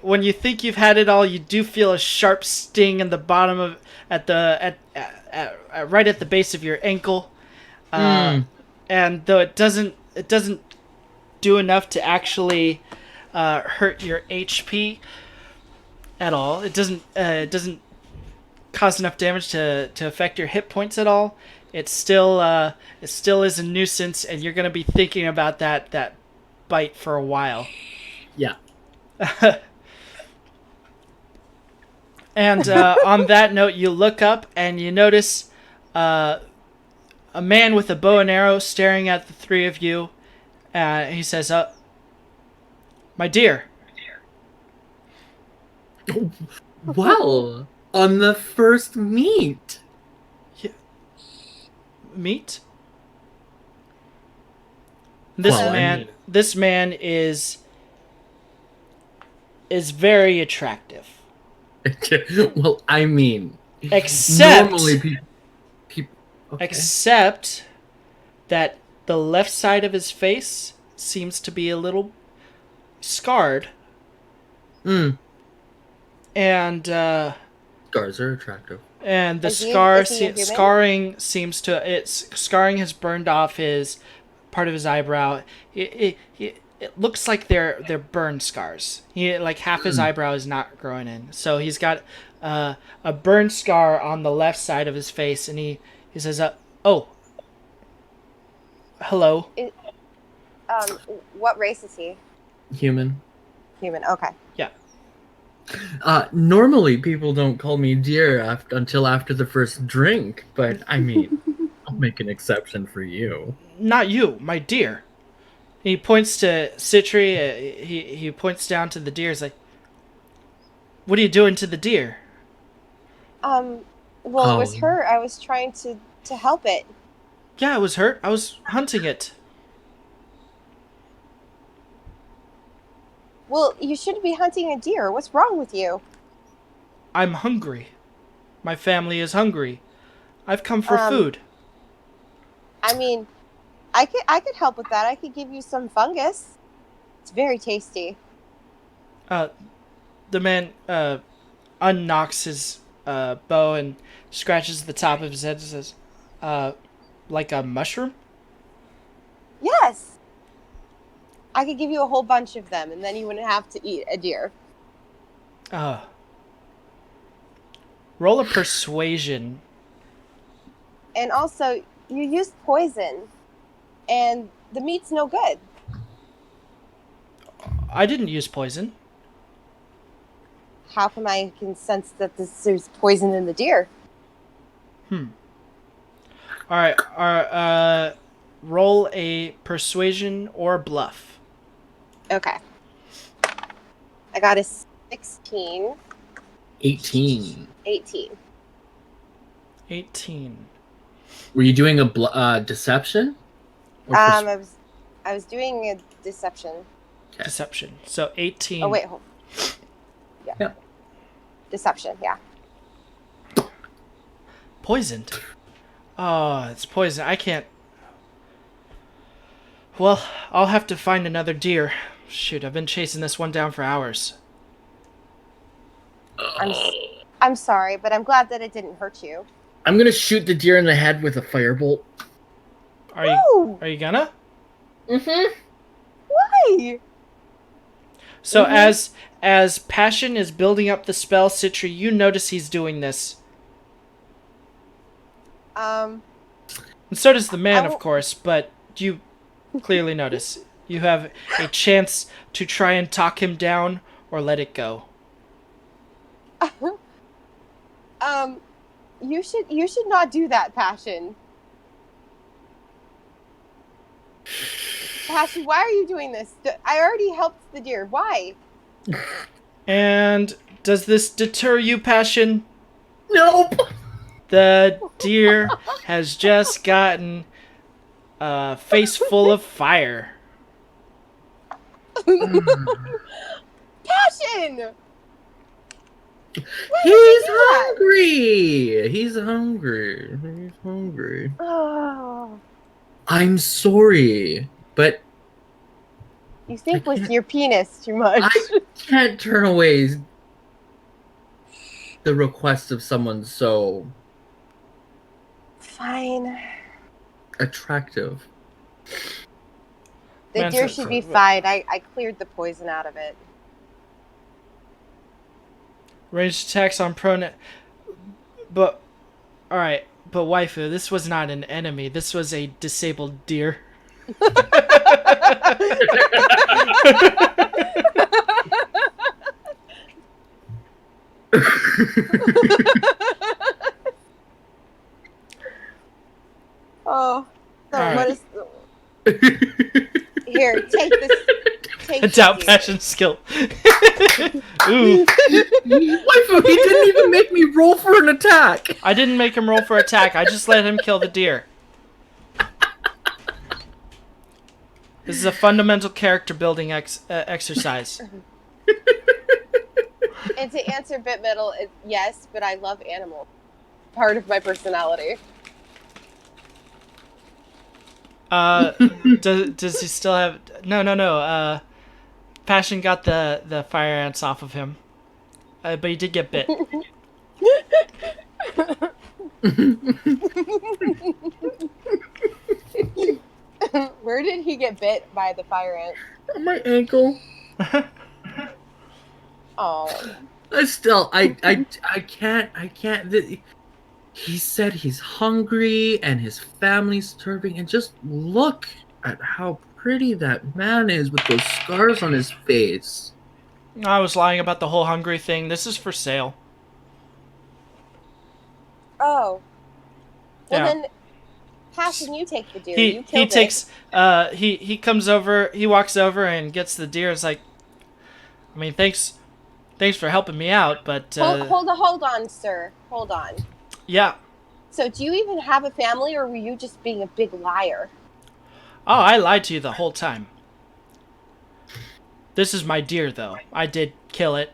Speaker 2: when you think you've had it all, you do feel a sharp sting in the bottom of right at the base of your ankle. And though it doesn't do enough to actually hurt your HP at all. It doesn't cause enough damage to affect your hit points at all. It still is a nuisance, and you're gonna be thinking about that bite for a while.
Speaker 1: Yeah.
Speaker 2: And on that note, you look up and you notice a man with a bow and arrow staring at the three of you. He says, "My dear."
Speaker 1: Well, on the first meet.
Speaker 2: Yeah. Meet? This man is very attractive.
Speaker 1: Well, I mean,
Speaker 2: except
Speaker 1: normally people okay.
Speaker 2: Except that the left side of his face seems to be a little scarred. And
Speaker 1: scars are attractive.
Speaker 2: And the scarring seems to scarring has burned off his part of his eyebrow. It looks like they're burn scars. Half his eyebrow is not growing in. So he's got a burn scar on the left side of his face, and he says, "Oh, hello."
Speaker 4: What race is he?
Speaker 1: Human.
Speaker 4: Human. Okay.
Speaker 2: Yeah.
Speaker 1: Normally people don't call me dear until after the first drink, but I mean, I'll make an exception for you.
Speaker 2: Not you, my dear. He points to Citri. He points down to the deer. He's like, "What are you doing to the deer?"
Speaker 4: Well, it was hurt. I was trying to help it.
Speaker 2: Yeah, it was hurt. I was hunting it.
Speaker 4: Well, you shouldn't be hunting a deer. What's wrong with you?
Speaker 2: I'm hungry. My family is hungry. I've come for food.
Speaker 4: I mean, I could help with that. I could give you some fungus. It's very tasty.
Speaker 2: The man unknocks his bow and scratches the top of his head and says, "Like a mushroom?"
Speaker 4: Yes. I could give you a whole bunch of them, and then you wouldn't have to eat a deer.
Speaker 2: Roll a persuasion.
Speaker 4: And also, you used poison, and the meat's no good.
Speaker 2: I didn't use poison.
Speaker 4: How come I can sense that there's poison in the deer?
Speaker 2: All right. Roll a persuasion or bluff.
Speaker 4: Okay. I got a 16.
Speaker 1: 18.
Speaker 2: 18.
Speaker 1: Were you doing a deception?
Speaker 4: I was doing a deception.
Speaker 1: Okay.
Speaker 2: Deception. So 18.
Speaker 4: Oh wait, hold. Yeah. Deception. Yeah.
Speaker 2: Poisoned. Oh, it's poison. I can't. Well, I'll have to find another deer Shoot, I've been chasing this one down for hours.
Speaker 4: I'm sorry, but I'm glad that it didn't hurt you.
Speaker 1: I'm gonna shoot the deer in the head with a firebolt.
Speaker 2: Are you gonna?
Speaker 1: Mm-hmm.
Speaker 4: Why?
Speaker 2: So as Passion is building up the spell, Citri, you notice he's doing this. And so does the man, of course, but you clearly notice. You have a chance to try and talk him down or let it go.
Speaker 4: You should not do that, Passion. Passion, why are you doing this? I already helped the deer. Why?
Speaker 2: And does this deter you, Passion?
Speaker 1: Nope.
Speaker 2: The deer has just gotten a face full of fire.
Speaker 4: Passion!
Speaker 1: He's hungry. He's hungry. He's hungry.
Speaker 4: Oh.
Speaker 1: I'm sorry, but
Speaker 4: You think with your penis too much.
Speaker 1: I can't turn away the request of someone so
Speaker 4: Fine.
Speaker 1: attractive.
Speaker 4: The
Speaker 2: Man,
Speaker 4: deer
Speaker 2: so-
Speaker 4: should be fine. I cleared the poison out of it.
Speaker 2: Ranged attacks on prone. But, alright. But waifu, this was not an enemy. This was a disabled deer.
Speaker 4: Oh. So
Speaker 2: All
Speaker 4: what
Speaker 2: right.
Speaker 4: is... Here, take this. Take this
Speaker 2: Doubt
Speaker 4: deer.
Speaker 2: passion skill. Ooh.
Speaker 1: Waifu, he didn't even make me roll for an attack.
Speaker 2: I didn't make him roll for attack. I just let him kill the deer. This is a fundamental character building exercise.
Speaker 4: And to answer Bit Metal, yes, but I love animals. Part of my personality.
Speaker 2: Does he still have... No. Passion got the fire ants off of him. But he did get bit.
Speaker 4: Where did he get bit by the fire ant?
Speaker 1: On my ankle.
Speaker 4: Oh.
Speaker 1: I can't. He said he's hungry and his family's starving, and just look at how pretty that man is with those scars on his face.
Speaker 2: I was lying about the whole hungry thing. This is for sale.
Speaker 4: Oh. Well
Speaker 2: Yeah.
Speaker 4: then, Passion, you take the deer.
Speaker 2: He
Speaker 4: you killed
Speaker 2: takes he comes over, he walks over and gets the deer. It's like, I mean, thanks for helping me out, but
Speaker 4: Hold on, sir. Hold on.
Speaker 2: yeah.
Speaker 4: So, do you even have a family, or were you just being a big liar?
Speaker 2: Oh, I lied to you the whole time. This is my deer, though. I did kill it.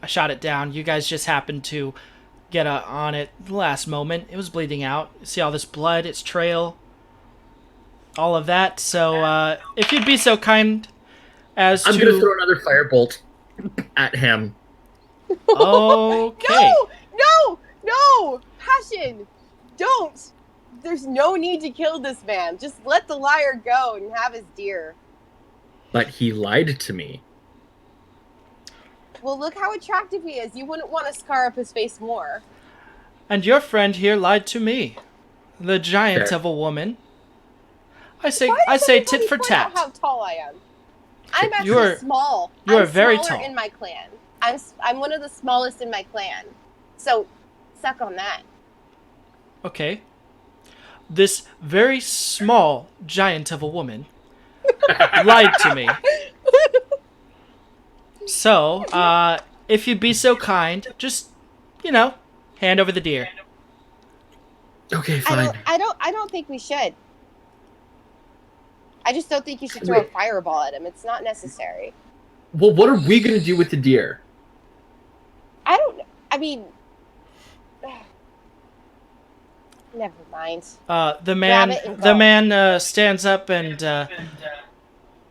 Speaker 2: I shot it down. You guys just happened to get on it the last moment. It was bleeding out. See all this blood, its trail, all of that. So, if you'd be so kind as
Speaker 1: I'm gonna throw another firebolt at him.
Speaker 2: Okay.
Speaker 4: No! Passion! Don't! There's no need to kill this man. Just let the liar go and have his deer.
Speaker 1: But he lied to me.
Speaker 4: Well, look how attractive he is. You wouldn't want to scar up his face more.
Speaker 2: And your friend here lied to me. The giant
Speaker 1: Fair.
Speaker 2: of a woman. I say
Speaker 4: Why does
Speaker 2: tit
Speaker 4: everybody
Speaker 2: for
Speaker 4: point out
Speaker 2: tat.
Speaker 4: how tall I am. I'm actually
Speaker 2: You're-
Speaker 4: small.
Speaker 2: you are
Speaker 4: I'm
Speaker 2: very
Speaker 4: smaller
Speaker 2: tall.
Speaker 4: in my clan. I'm one of the smallest in my clan. So, suck on that.
Speaker 2: Okay. This very small giant of a woman lied to me. So, if you'd be so kind, just, hand over the deer.
Speaker 1: Okay, fine.
Speaker 4: I don't think we should. I just don't think you should throw a fireball at him. It's not necessary.
Speaker 1: Well, what are we gonna do with the deer?
Speaker 4: I don't know. I mean, never mind.
Speaker 2: The
Speaker 4: Grab it and
Speaker 2: man
Speaker 4: go.
Speaker 2: stands up and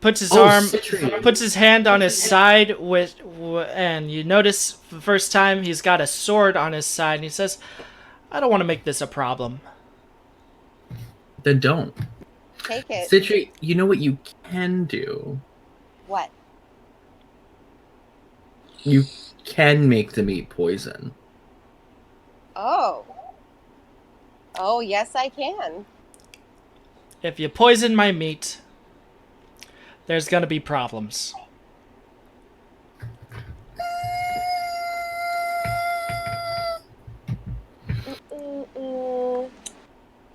Speaker 2: puts his
Speaker 1: Citri.
Speaker 2: puts his hand on his side and you notice for the first time he's got a sword on his side, and he says, "I don't want to make this a problem."
Speaker 1: Then don't.
Speaker 4: Take it.
Speaker 1: Citri, you know what you can do?
Speaker 4: What?
Speaker 1: You can make the meat poison.
Speaker 4: Oh. Oh, yes, I can.
Speaker 2: If you poison my meat, there's gonna be problems.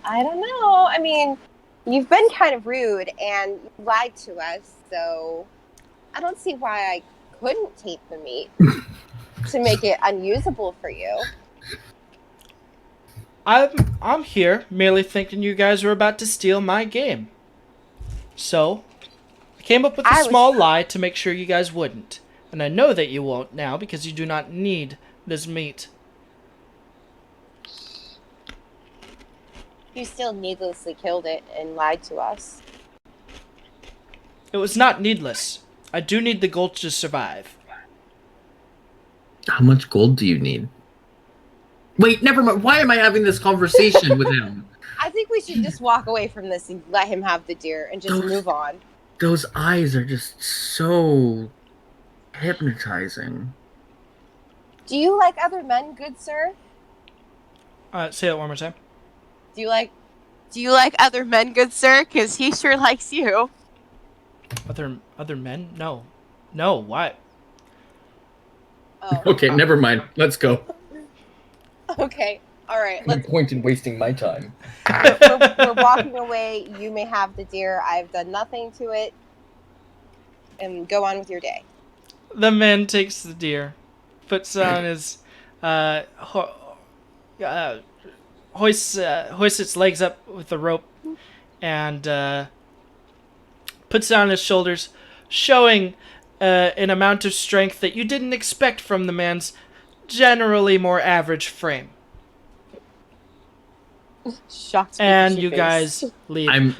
Speaker 4: I don't know. I mean, you've been kind of rude and you lied to us, so I don't see why I couldn't tape the meat to make it unusable for you.
Speaker 2: I'm here merely thinking you guys were about to steal my game. So, I came up with a small lie to make sure you guys wouldn't. And I know that you won't now because you do not need this meat.
Speaker 4: You still needlessly killed it and lied to us.
Speaker 2: It was not needless. I do need the gold to survive.
Speaker 1: How much gold do you need? Wait, never mind. Why am I having this conversation with him?
Speaker 4: I think we should just walk away from this and let him have the deer and just move on.
Speaker 1: Those eyes are just so hypnotizing.
Speaker 4: Do you like other men, good sir?
Speaker 2: Say that one more time.
Speaker 3: Do you like other men, good sir? Because he sure likes you.
Speaker 2: Other men? No. No, why?
Speaker 4: Oh.
Speaker 1: Okay, never mind. Let's go.
Speaker 4: Okay. All right.
Speaker 1: No point in wasting my time.
Speaker 4: We're walking away. You may have the deer. I've done nothing to it. And go on with your day.
Speaker 2: The man takes the deer, puts on his, hoists its legs up with the rope, and puts it on his shoulders, showing an amount of strength that you didn't expect from the man's generally more average frame.
Speaker 4: Shocked.
Speaker 2: And you guys leave.
Speaker 1: I'm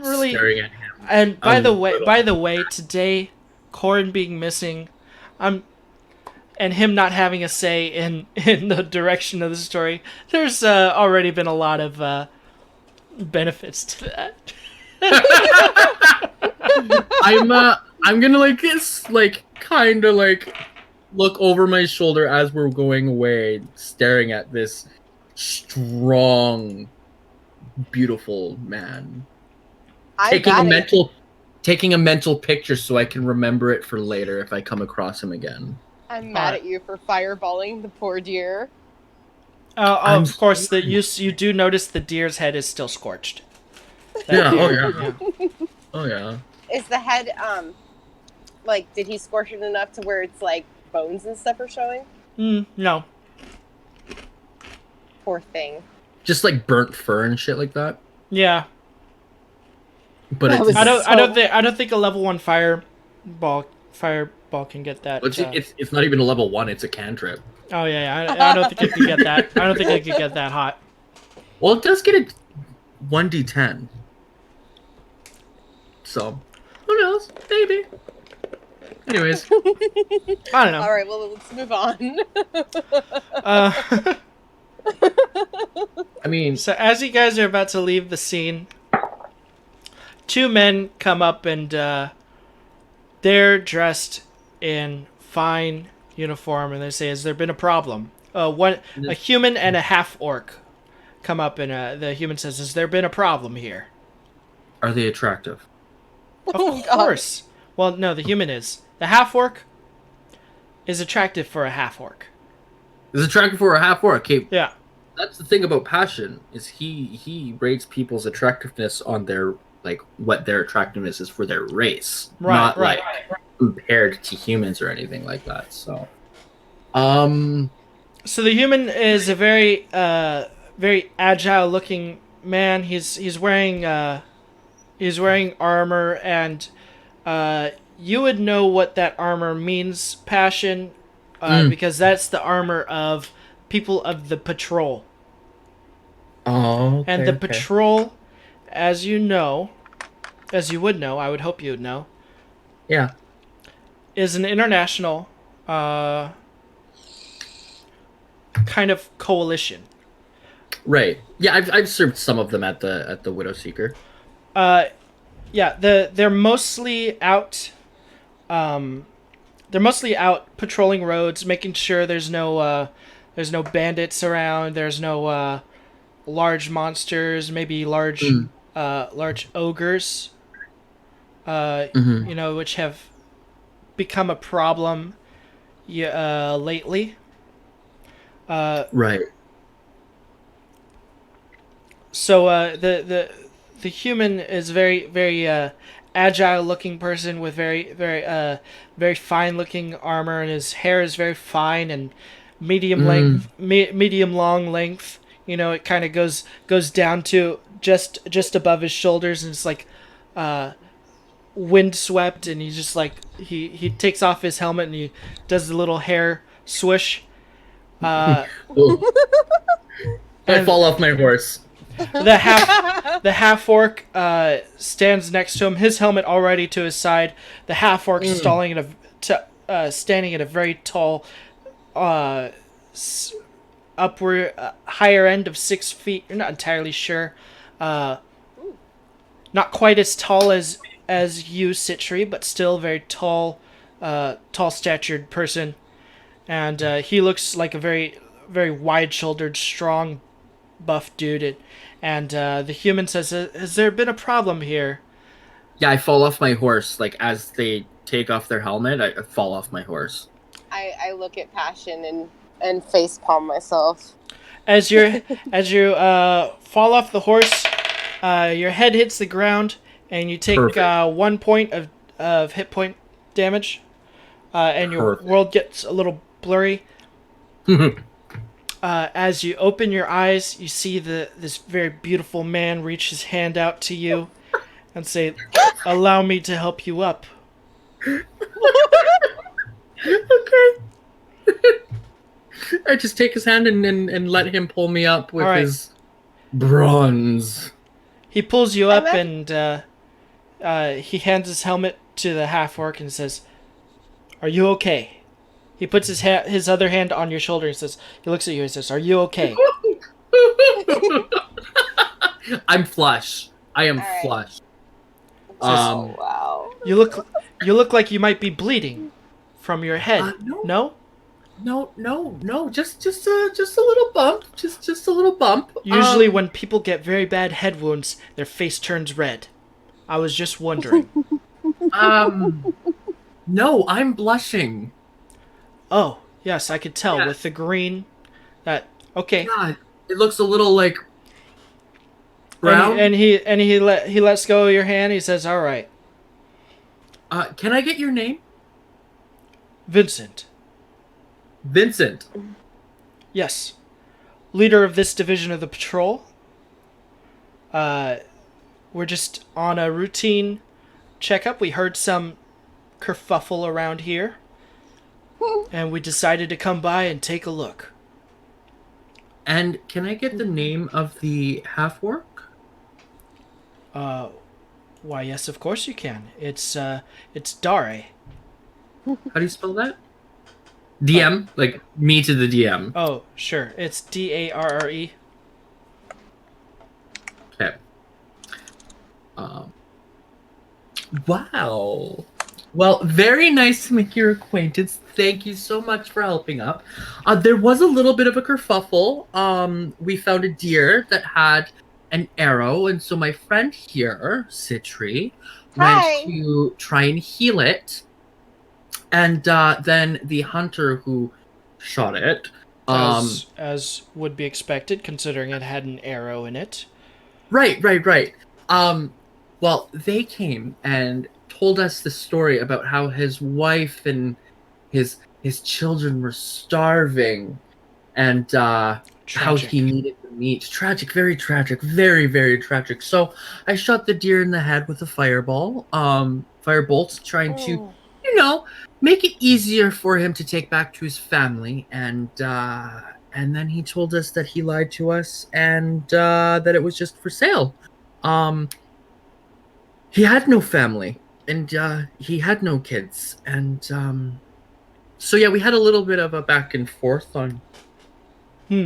Speaker 1: really staring at him.
Speaker 2: And by the way, today, Coran being missing, and him not having a say in the direction of the story, there's already been a lot of benefits to that.
Speaker 1: I'm gonna kind of look over my shoulder as we're going away, staring at this strong, beautiful man. Taking a mental picture so I can remember it for later if I come across him again.
Speaker 4: I'm mad at you for fireballing the poor deer.
Speaker 2: Of course, you do notice the deer's head is still scorched.
Speaker 1: Oh yeah.
Speaker 4: Is the head did he scorch it enough to where it's like bones and stuff are showing?
Speaker 2: No.
Speaker 4: Poor thing.
Speaker 1: Just like burnt fur and shit like that.
Speaker 2: Yeah.
Speaker 1: But
Speaker 2: I don't think a level 1 fireball can get that.
Speaker 1: It's not even a level 1. It's a cantrip.
Speaker 2: Oh yeah. I don't think it can get that. I don't think it can get that hot.
Speaker 1: Well, it does get a 1d10. So, who knows? Maybe. Anyways,
Speaker 2: I don't know.
Speaker 4: All right, well, let's move on.
Speaker 1: I mean,
Speaker 2: so as you guys are about to leave the scene, 2 men come up and they're dressed in fine uniform, and they say, "Has there been a problem?" A human and a half-orc come up, and the human says, "Has there been a problem here?"
Speaker 1: Are they attractive?
Speaker 2: Of course. Well, no, the human is. The half-orc is attractive for a half-orc.
Speaker 1: Is attractive for a half-orc. Okay.
Speaker 2: Yeah.
Speaker 1: That's the thing about Passion, is he rates people's attractiveness on their, what their attractiveness is for their race.
Speaker 2: Right,
Speaker 1: not, compared to humans or anything like that, so.
Speaker 2: So the human is a very, very agile-looking man. He's wearing armor, and you would know what that armor means, Passion, because that's the armor of people of the patrol.
Speaker 1: Oh, okay,
Speaker 2: and the patrol, as you would know, I would hope you would know,
Speaker 1: Yeah.
Speaker 2: is an international kind of coalition.
Speaker 1: Right. Yeah, I've served some of them at the Widow Seeker.
Speaker 2: Yeah, they're mostly out. They're mostly out patrolling roads, making sure there's no bandits around. There's no large monsters, maybe large ogres. Which have become a problem lately.
Speaker 1: Right.
Speaker 2: So the human is very agile looking person with very fine looking armor, and his hair is very fine and medium length, medium long length. It kind of goes down to just above his shoulders, and it's like windswept, and he's just like he takes off his helmet and he does the little hair swish.
Speaker 1: I fall off my horse.
Speaker 2: The half orc stands next to him, his helmet already to his side. The half orc standing at a very tall, upward higher end of 6 feet. You're not entirely sure. Not quite as tall as you, Citri, but still very tall, tall-statured person. And he looks like a very, very wide-shouldered, strong, buff dude. And the human says, "Has there been a problem here?"
Speaker 1: Yeah, I fall off my horse. Like, as they take off their helmet, I fall off my horse.
Speaker 4: I look at Passion and facepalm myself.
Speaker 2: As you fall off the horse, your head hits the ground, and you take 1 point of hit point damage, and your world gets a little blurry. As you open your eyes, you see this very beautiful man reach his hand out to you and say, "Allow me to help you up."
Speaker 1: Okay. I just take his hand and let him pull me up with his bronze.
Speaker 2: He pulls you up, and he hands his helmet to the half-orc and says, "Are you okay?" He puts his other hand on your shoulder and says, he looks at you and says, "Are you okay?"
Speaker 1: I'm flush. I am flush.
Speaker 4: Wow.
Speaker 2: You look like you might be bleeding from your head. No?
Speaker 1: No. Just a little bump. Just a little bump.
Speaker 2: Usually when people get very bad head wounds, their face turns red. I was just wondering.
Speaker 1: No, I'm blushing.
Speaker 2: Oh, yes, I could tell with the green. Okay.
Speaker 1: God, it looks a little like brown.
Speaker 2: And he lets go of your hand. He says, "All right."
Speaker 1: Can I get your name?
Speaker 2: Vincent.
Speaker 1: Vincent.
Speaker 2: Yes. Leader of this division of the patrol. We're just on a routine checkup. We heard some kerfuffle around here, and we decided to come by and take a look.
Speaker 1: And can I get the name of the half-orc?
Speaker 2: Why, yes, of course you can. It's Dare.
Speaker 1: How do you spell that? DM? Like, me to the DM.
Speaker 2: Oh, sure. It's Darre.
Speaker 1: Okay. Wow. Well, very nice to make your acquaintance. Thank you so much for helping up. There was a little bit of a kerfuffle. We found a deer that had an arrow, and so my friend here, Citri, went to try and heal it. And then the hunter who shot it...
Speaker 2: as would be expected, considering it had an arrow in it.
Speaker 1: Right. Well, they came and told us the story about how his wife and his children were starving, and how he needed the meat. Tragic, very tragic, very, very tragic. So I shot the deer in the head with a firebolt, trying to, make it easier for him to take back to his family. And then he told us that he lied to us and that it was just for sale. He had no family. he had no kids, and so yeah, we had a little bit of a back and forth on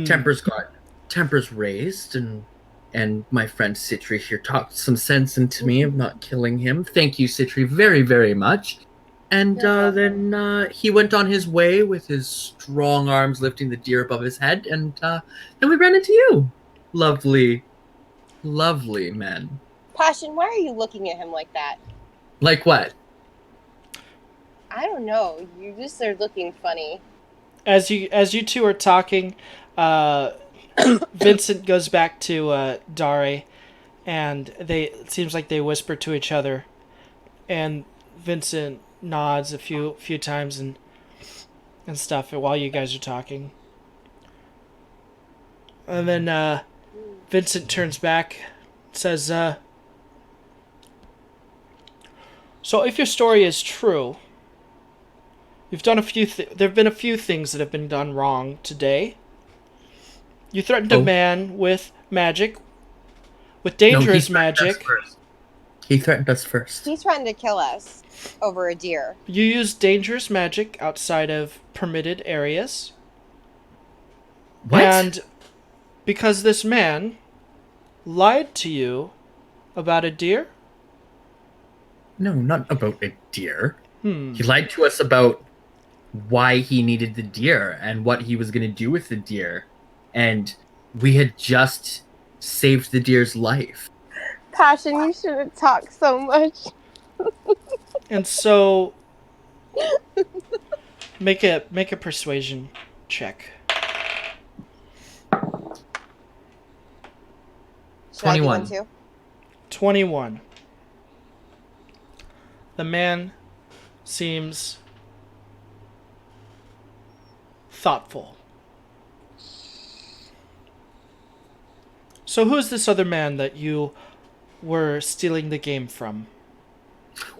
Speaker 1: tempers raised, and my friend Citri here talked some sense into me of not killing him. Thank you, Citri, very, very much. And then he went on his way with his strong arms lifting the deer above his head, and then we ran into you. Lovely, lovely man.
Speaker 4: Passion, why are you looking at him like that?
Speaker 1: Like what?
Speaker 4: I don't know. You just are looking funny.
Speaker 2: As you two are talking, Vincent goes back to Dare, and it seems like they whisper to each other, and Vincent nods a few times and stuff while you guys are talking. And then Vincent turns back, says, so if your story is true, you've done there have been a few things that have been done wrong today. You threatened a man with magic, with dangerous magic.
Speaker 1: He threatened us first.
Speaker 4: He threatened to kill us over a deer.
Speaker 2: You used dangerous magic outside of permitted areas.
Speaker 1: What?
Speaker 2: And because this man lied to you about a deer?
Speaker 1: No, not about a deer. He lied to us about why he needed the deer and what he was going to do with the deer. And we had just saved the deer's life.
Speaker 4: Passion, you shouldn't talk so much.
Speaker 2: And so make a persuasion check.
Speaker 1: 21.
Speaker 2: 21. The man seems thoughtful. So who's this other man that you were stealing the game from?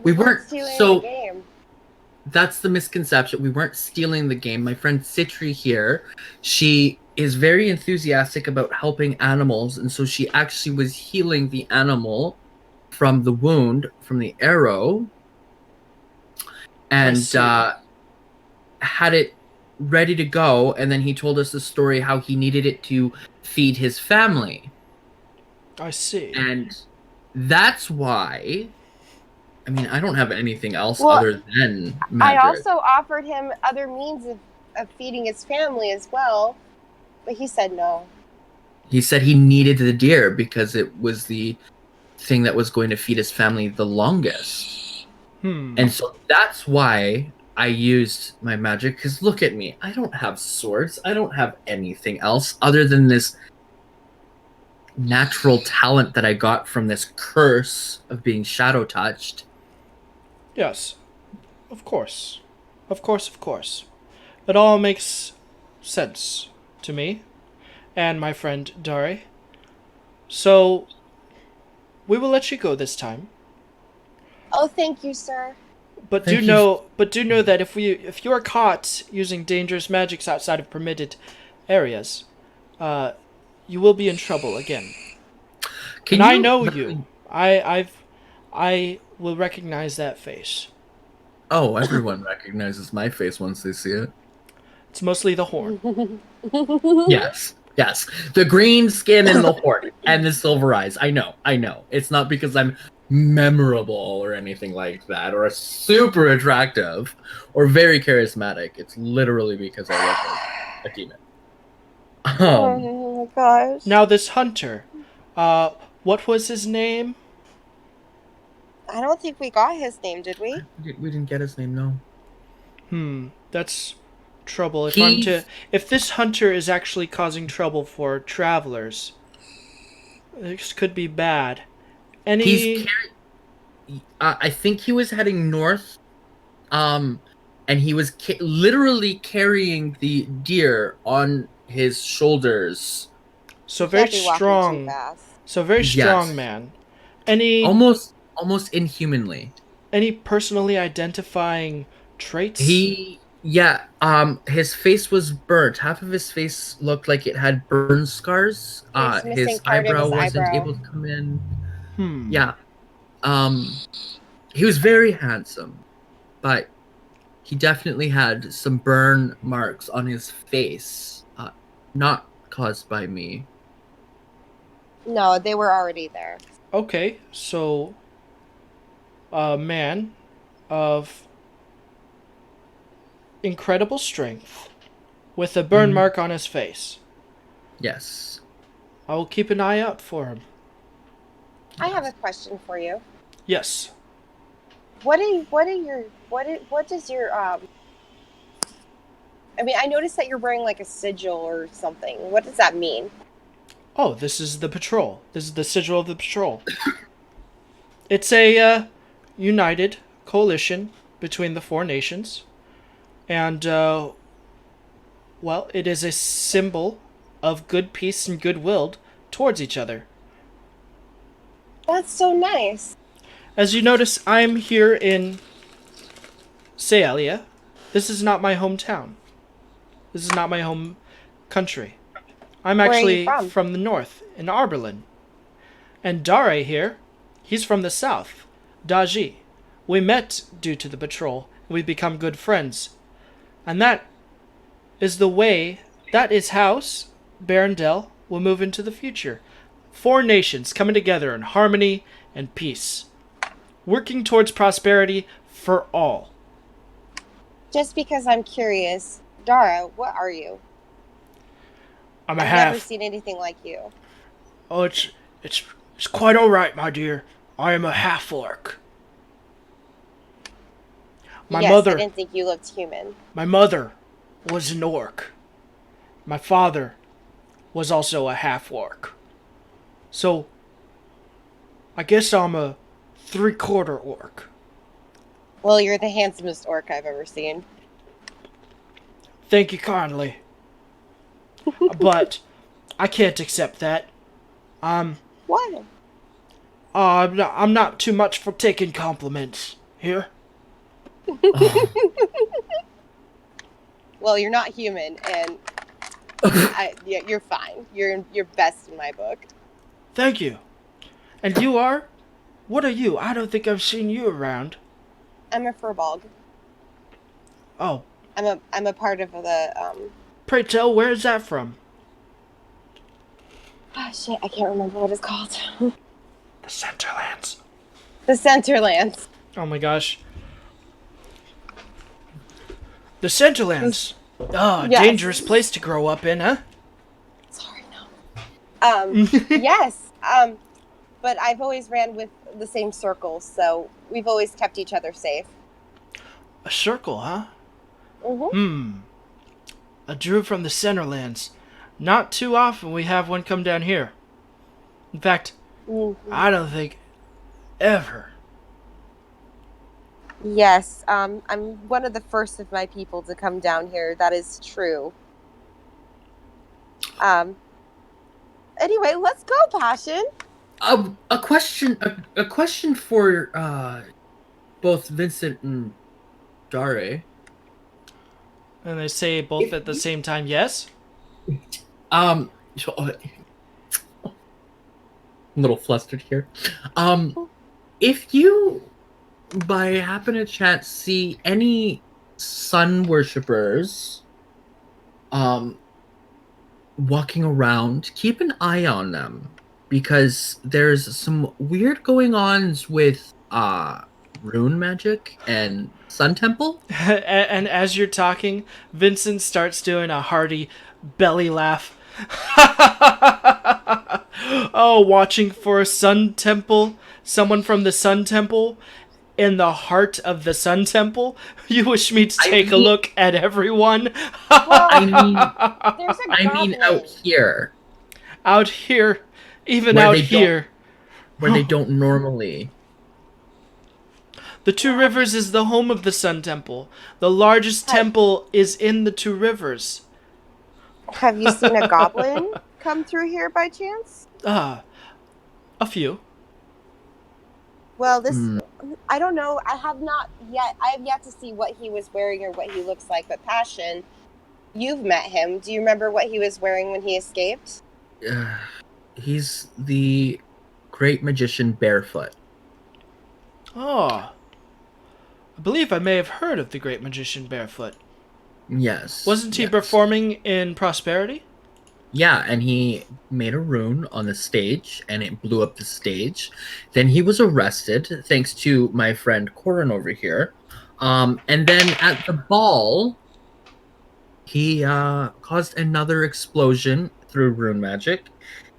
Speaker 1: We weren't
Speaker 4: stealing
Speaker 1: so
Speaker 4: the game.
Speaker 1: That's the misconception. We weren't stealing the game. My friend Citri here, she is very enthusiastic about helping animals, and so she actually was healing the animal from the wound from the arrow, and had it ready to go. And then he told us the story how he needed it to feed his family.
Speaker 2: I see.
Speaker 1: And that's why. I mean, I don't have anything else other than magic.
Speaker 4: I also offered him other means of feeding his family as well, but he said no.
Speaker 1: He said he needed the deer because it was the thing that was going to feed his family the longest. And so that's why I used my magic, because look at me. I don't have swords. I don't have anything else other than this natural talent that I got from this curse of being shadow touched.
Speaker 2: Yes, of course. Of course. It all makes sense to me and my friend Dare. So, we will let you go this time.
Speaker 4: Oh, thank you, sir.
Speaker 2: But do know that if you are caught using dangerous magics outside of permitted areas, you will be in trouble again. I know you. I will recognize that face.
Speaker 1: Oh, everyone recognizes my face once they see it.
Speaker 2: It's mostly the horn.
Speaker 1: Yes. The green skin and the horn and the silver eyes. I know. It's not because I'm memorable or anything like that, or super attractive, or very charismatic. It's literally because I look like a demon.
Speaker 4: Oh my gosh.
Speaker 2: Now this hunter, what was his name?
Speaker 4: I don't think we got his name, did we?
Speaker 1: We didn't get his name, no.
Speaker 2: That's trouble. If this hunter is actually causing trouble for travelers, this could be bad.
Speaker 1: I think he was heading north, and he was literally carrying the deer on his shoulders.
Speaker 2: So very strong. So very strong, man.
Speaker 1: Almost inhumanly.
Speaker 2: Any personally identifying traits?
Speaker 1: His face was burnt. Half of his face looked like it had burn scars. His eyebrow wasn't able to come in. Yeah. He was very handsome, but he definitely had some burn marks on his face, not caused by me.
Speaker 4: No, they were already there.
Speaker 2: Okay, so a man of incredible strength with a burn mark on his face.
Speaker 1: Yes.
Speaker 2: I will keep an eye out for him.
Speaker 4: I have a question for you.
Speaker 2: Yes.
Speaker 4: What does your I mean, I noticed that you're wearing like a sigil or something. What does that mean?
Speaker 2: Oh, this is the patrol. This is the sigil of the patrol. It's a united coalition between the 4 nations. And, well, it is a symbol of good peace and goodwill towards each other.
Speaker 4: That's so nice.
Speaker 2: As you notice, I'm here in Sealia. This is not my hometown. This is not my home country. I'm
Speaker 4: Where are you
Speaker 2: actually from the north, in Arberlin. And Dare here, he's from the south, Daji. We met due to the patrol, and we've become good friends. And that is the way, that is how Beryndel will move into the future. 4 nations coming together in harmony and peace. Working towards prosperity for all.
Speaker 4: Just because I'm curious, Dara, what are you?
Speaker 2: I'm a
Speaker 4: I've
Speaker 2: half.
Speaker 4: never seen anything like you.
Speaker 2: Oh, it's quite all right, my dear. I am a half-orc. My
Speaker 4: Yes,
Speaker 2: mother.
Speaker 4: I didn't think you looked human.
Speaker 2: My mother was an orc. My father was also a half-orc. So, I guess I'm a 3/4 orc.
Speaker 4: Well, you're the handsomest orc I've ever seen.
Speaker 2: Thank you kindly. But I can't accept that.
Speaker 4: What?
Speaker 2: I'm not too much for taking compliments here.
Speaker 4: Well, you're not human, and yeah, you're fine. You're best in my book.
Speaker 2: Thank you. And you are? What are you? I don't think I've seen you around.
Speaker 4: I'm a furbolg.
Speaker 2: Oh.
Speaker 4: I'm a part of the
Speaker 2: Pray tell, where is that from?
Speaker 4: Oh shit, I can't remember what it's called.
Speaker 2: The Centerlands.
Speaker 4: The Centerlands.
Speaker 2: Oh my gosh. The Centerlands. Oh,
Speaker 4: Yes.
Speaker 2: dangerous place to grow up in, huh?
Speaker 4: Sorry, no. Yes. But I've always ran with the same circle, so we've always kept each other safe.
Speaker 2: A circle, huh?
Speaker 4: Mm-hmm.
Speaker 2: A druid from the Centerlands. Not too often we have one come down here. In fact, I don't think ever.
Speaker 4: Yes, I'm one of the first of my people to come down here. That is true. Anyway, let's go, Passion.
Speaker 1: A question for both Vincent and Dare.
Speaker 2: And they say both at the same time, yes?
Speaker 1: I'm a little flustered here. If you, by happen to chance, see any sun worshippers, walking around, keep an eye on them, because there's some weird going ons with rune magic and sun temple.
Speaker 2: And as you're talking, Vincent starts doing a hearty belly laugh. Oh, watching for a sun temple, someone from the sun temple, in the heart of the sun temple. You wish me to take a look at everyone?
Speaker 1: I mean out here.
Speaker 2: Out here, even out here.
Speaker 1: Where they don't normally.
Speaker 2: The Two Rivers is the home of the Sun Temple. The largest temple is in the Two Rivers.
Speaker 4: Have you seen a goblin come through here by chance?
Speaker 2: A few.
Speaker 4: Well, I don't know. I have yet to see what he was wearing or what he looks like. But Passion, you've met him. Do you remember what he was wearing when he escaped?
Speaker 1: He's the great magician Barefoot.
Speaker 2: Oh. I believe I may have heard of the great magician Barefoot.
Speaker 1: Yes.
Speaker 2: Wasn't he
Speaker 1: yes.
Speaker 2: performing in Prosperity?
Speaker 1: Yeah, and he made a rune on the stage, and it blew up the stage. Then he was arrested, thanks to my friend Coran over here. And then at the ball, he caused another explosion through rune magic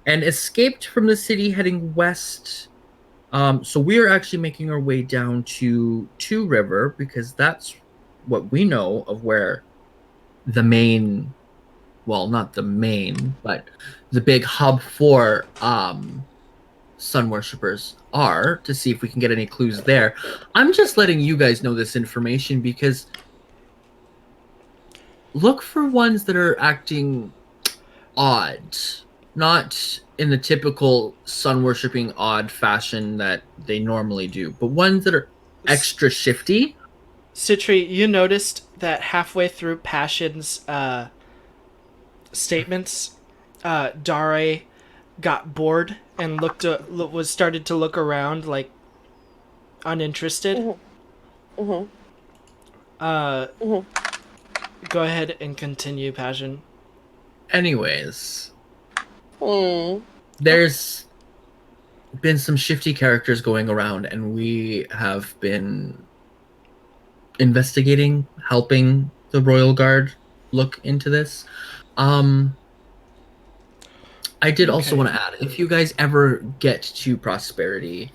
Speaker 1: and escaped from the city heading west. So we are actually making our way down to Two River because that's what we know of where the main, well, not the main, but the big hub for sun worshippers are, to see if we can get any clues there. I'm just letting you guys know this information because look for ones that are acting odd, not in the typical sun worshipping odd fashion that they normally do, but ones that are extra shifty.
Speaker 2: Citri, you noticed that halfway through Passion's statements, Dare got bored and started to look around like uninterested.
Speaker 4: Mm-hmm.
Speaker 2: Go ahead and continue, Passion.
Speaker 1: Anyways, there's been some shifty characters going around, and we have been investigating, helping the Royal Guard look into this. I did also want to add, if you guys ever get to Prosperity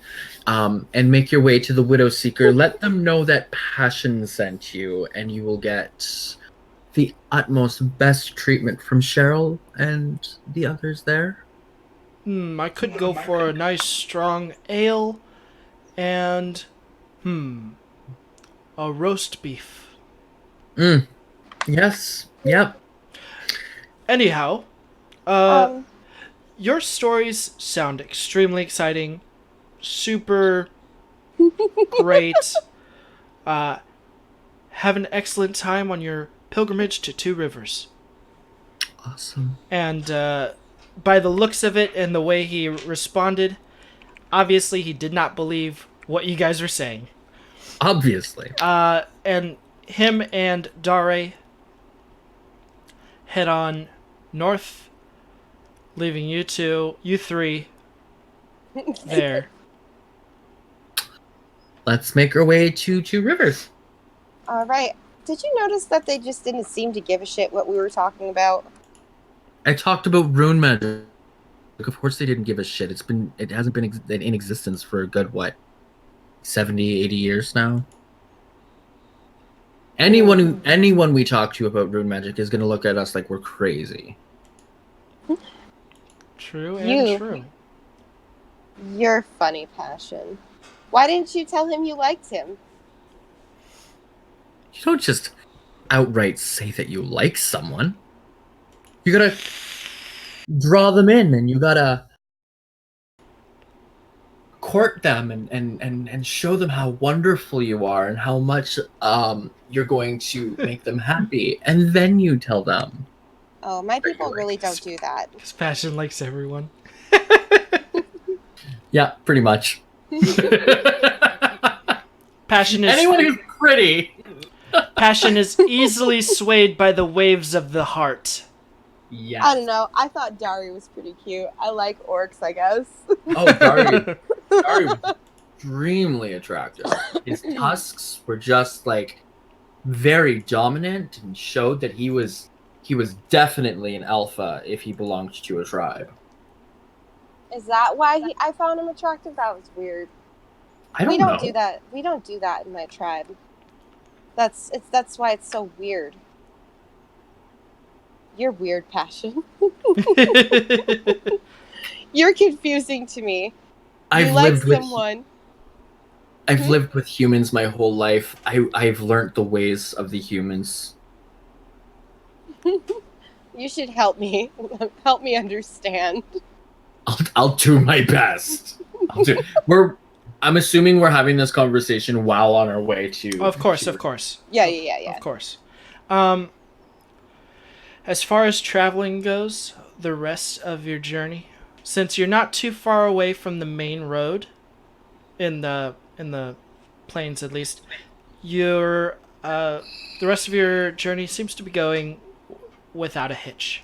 Speaker 1: and make your way to the Widow Seeker, let them know that Passion sent you, and you will get the utmost best treatment from Cheryl and the others there.
Speaker 2: I could go for a nice strong ale and a roast beef.
Speaker 1: Yes. Yep.
Speaker 2: Anyhow, your stories sound extremely exciting, super great. Have an excellent time on your pilgrimage to Two Rivers.
Speaker 1: Awesome.
Speaker 2: And by the looks of it and the way he responded, obviously he did not believe what you guys were saying.
Speaker 1: Obviously.
Speaker 2: And him and Dare head on north, leaving you three, there.
Speaker 1: Let's make our way to Two Rivers.
Speaker 4: All right. Did you notice that they just didn't seem to give a shit what we were talking about?
Speaker 1: I talked about rune magic. Of course they didn't give a shit. It hasn't been in existence for a good, 70, 80 years now? Anyone we talk to about rune magic is going to look at us like we're crazy.
Speaker 2: True and true.
Speaker 4: You're funny, Passion. Why didn't you tell him you liked him?
Speaker 1: You don't just outright say that you like someone. You gotta draw them in, and you gotta court them and show them how wonderful you are and how much you're going to make them happy, and then you tell them.
Speaker 4: Oh, my people really don't do that.
Speaker 2: His Passion likes everyone.
Speaker 1: Yeah, pretty much.
Speaker 2: Passion is
Speaker 1: anyone who's pretty.
Speaker 2: Passion is easily swayed by the waves of the heart.
Speaker 1: Yeah.
Speaker 4: I don't know. I thought Dari was pretty cute. I like orcs, I guess.
Speaker 1: Oh, Dari was extremely attractive. His tusks were just very dominant and showed that he was definitely an alpha if he belonged to a tribe.
Speaker 4: Is that why I found him attractive? That was weird.
Speaker 1: We don't
Speaker 4: do that. We don't do that in my tribe. That's why it's so weird. You're weird, Passion. You're confusing to me.
Speaker 1: I've lived with humans my whole life. I've learned the ways of the humans.
Speaker 4: You should help me. Help me understand.
Speaker 1: I'll do my best. I'm assuming we're having this conversation while on our way to...
Speaker 2: Of course.
Speaker 4: Yeah.
Speaker 2: Of course. As far as traveling goes, the rest of your journey, since you're not too far away from the main road, in the plains at least, the rest of your journey seems to be going without a hitch,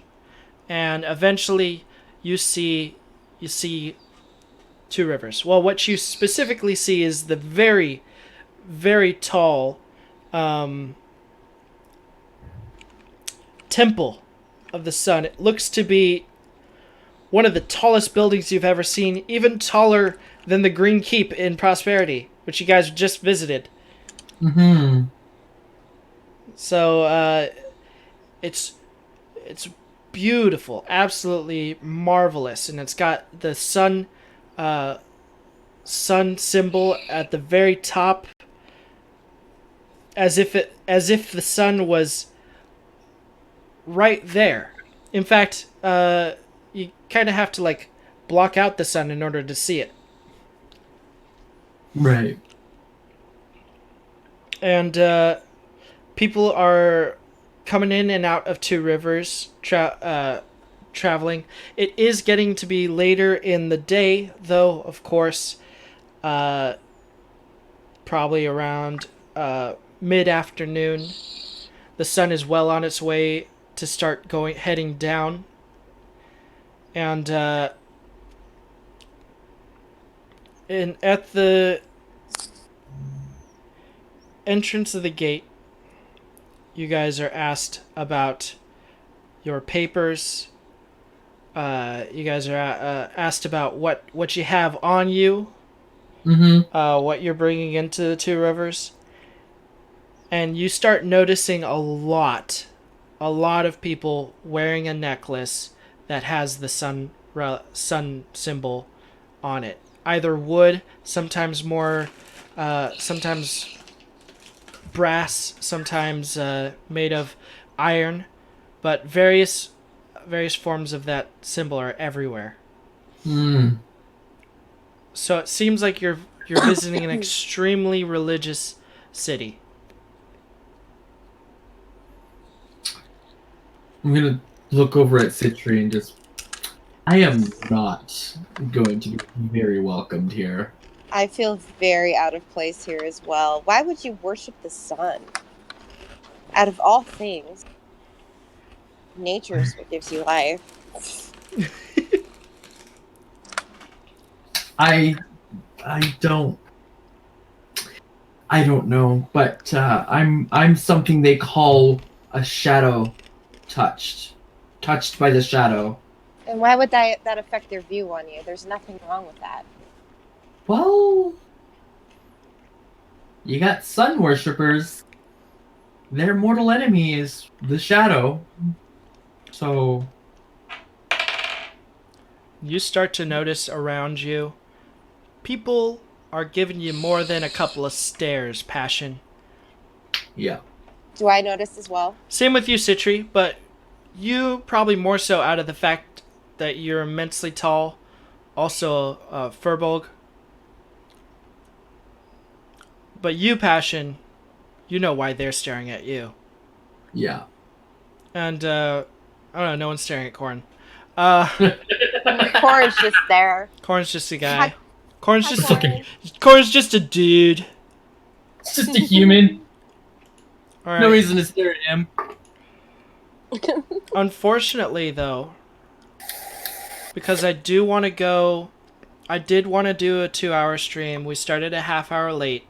Speaker 2: and eventually you see two rivers. Well, what you specifically see is the very, very tall temple of the sun. It looks to be one of the tallest buildings you've ever seen, even taller than the Green Keep in Prosperity, which you guys just visited.
Speaker 1: Mm-hmm.
Speaker 2: So it's beautiful, absolutely marvelous, and it's got the sun symbol at the very top, as if the sun was right there. In fact, you kind of have to like block out the sun in order to see it.
Speaker 1: Right.
Speaker 2: And people are coming in and out of Two Rivers, traveling. It is getting to be later in the day, though, of course, probably around mid-afternoon. The sun is well on its way to start heading down. And at the entrance of the gate, you guys are asked about your papers. You guys are asked about what you have on you, what you're bringing into the Two Rivers, and you start noticing a lot of people wearing a necklace that has the sun symbol on it. Either wood, sometimes more, sometimes brass, sometimes made of iron, but various forms of that symbol are everywhere. So it seems like you're visiting an extremely religious city.
Speaker 1: I'm gonna look over at Citri and just... I am not going to be very welcomed here.
Speaker 4: I feel very out of place here as well. Why would you worship the sun? Out of all things, nature is what gives you life.
Speaker 1: I don't know, but I'm something they call a shadow touched by the shadow.
Speaker 4: And why would that affect their view on you? There's nothing wrong with that.
Speaker 1: Well, you got sun worshippers. Their mortal enemy is the shadow. So
Speaker 2: you start to notice around you, people are giving you more than a couple of stares, Passion.
Speaker 1: Yeah.
Speaker 4: Do I notice as well?
Speaker 2: Same with you, Citri, but you probably more so out of the fact that you're immensely tall. Also, Furbolg. But you, Passion, you know why they're staring at you.
Speaker 1: Yeah.
Speaker 2: And, I don't know, no one's staring at Coran.
Speaker 4: Coran's just there.
Speaker 2: Coran's just a guy. Coran's just a dude.
Speaker 1: It's just a human.
Speaker 2: All right.
Speaker 1: No reason to stare at him.
Speaker 2: Unfortunately, though, because I did want to do a 2-hour stream. We started a half hour late.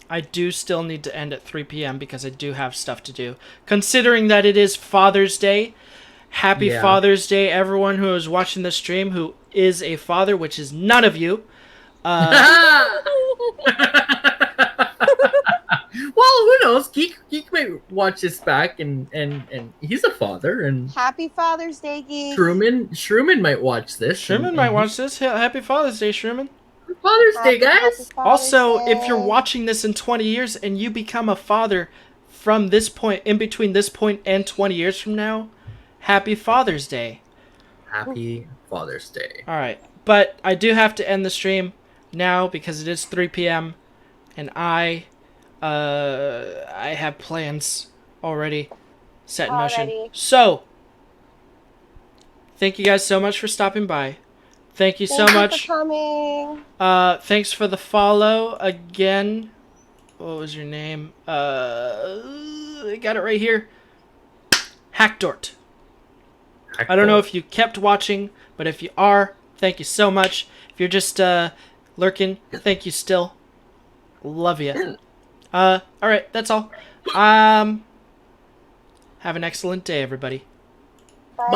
Speaker 2: I do still need to end at 3 p.m. because I do have stuff to do. Considering that it is Father's Day. Happy Father's Day, everyone who is watching the stream who is a father, which is none of you.
Speaker 1: Well, who knows? Geek may watch this back, and he's a father. And
Speaker 4: Happy Father's Day, Geek.
Speaker 1: Shrooman might watch this.
Speaker 2: Shrooman might watch this. Happy Father's Day, Shrooman.
Speaker 1: Father's Day, guys.
Speaker 2: Also, if you're watching this in 20 years and you become a father from this point, in between this point and 20 years from now, happy Father's Day.
Speaker 1: Happy Father's Day.
Speaker 2: All right, but I do have to end the stream now because it is 3 p.m. and I have plans already set in motion. So, thank you guys so much for stopping by. Thank you so
Speaker 4: Thank you
Speaker 2: much.
Speaker 4: for coming.
Speaker 2: Thanks for the follow again. What was your name? I got it right here. Hackdort. I don't know if you kept watching, but if you are, thank you so much. If you're just lurking, thank you still. Love you. All right, that's all. Have an excellent day, everybody.
Speaker 4: Bye.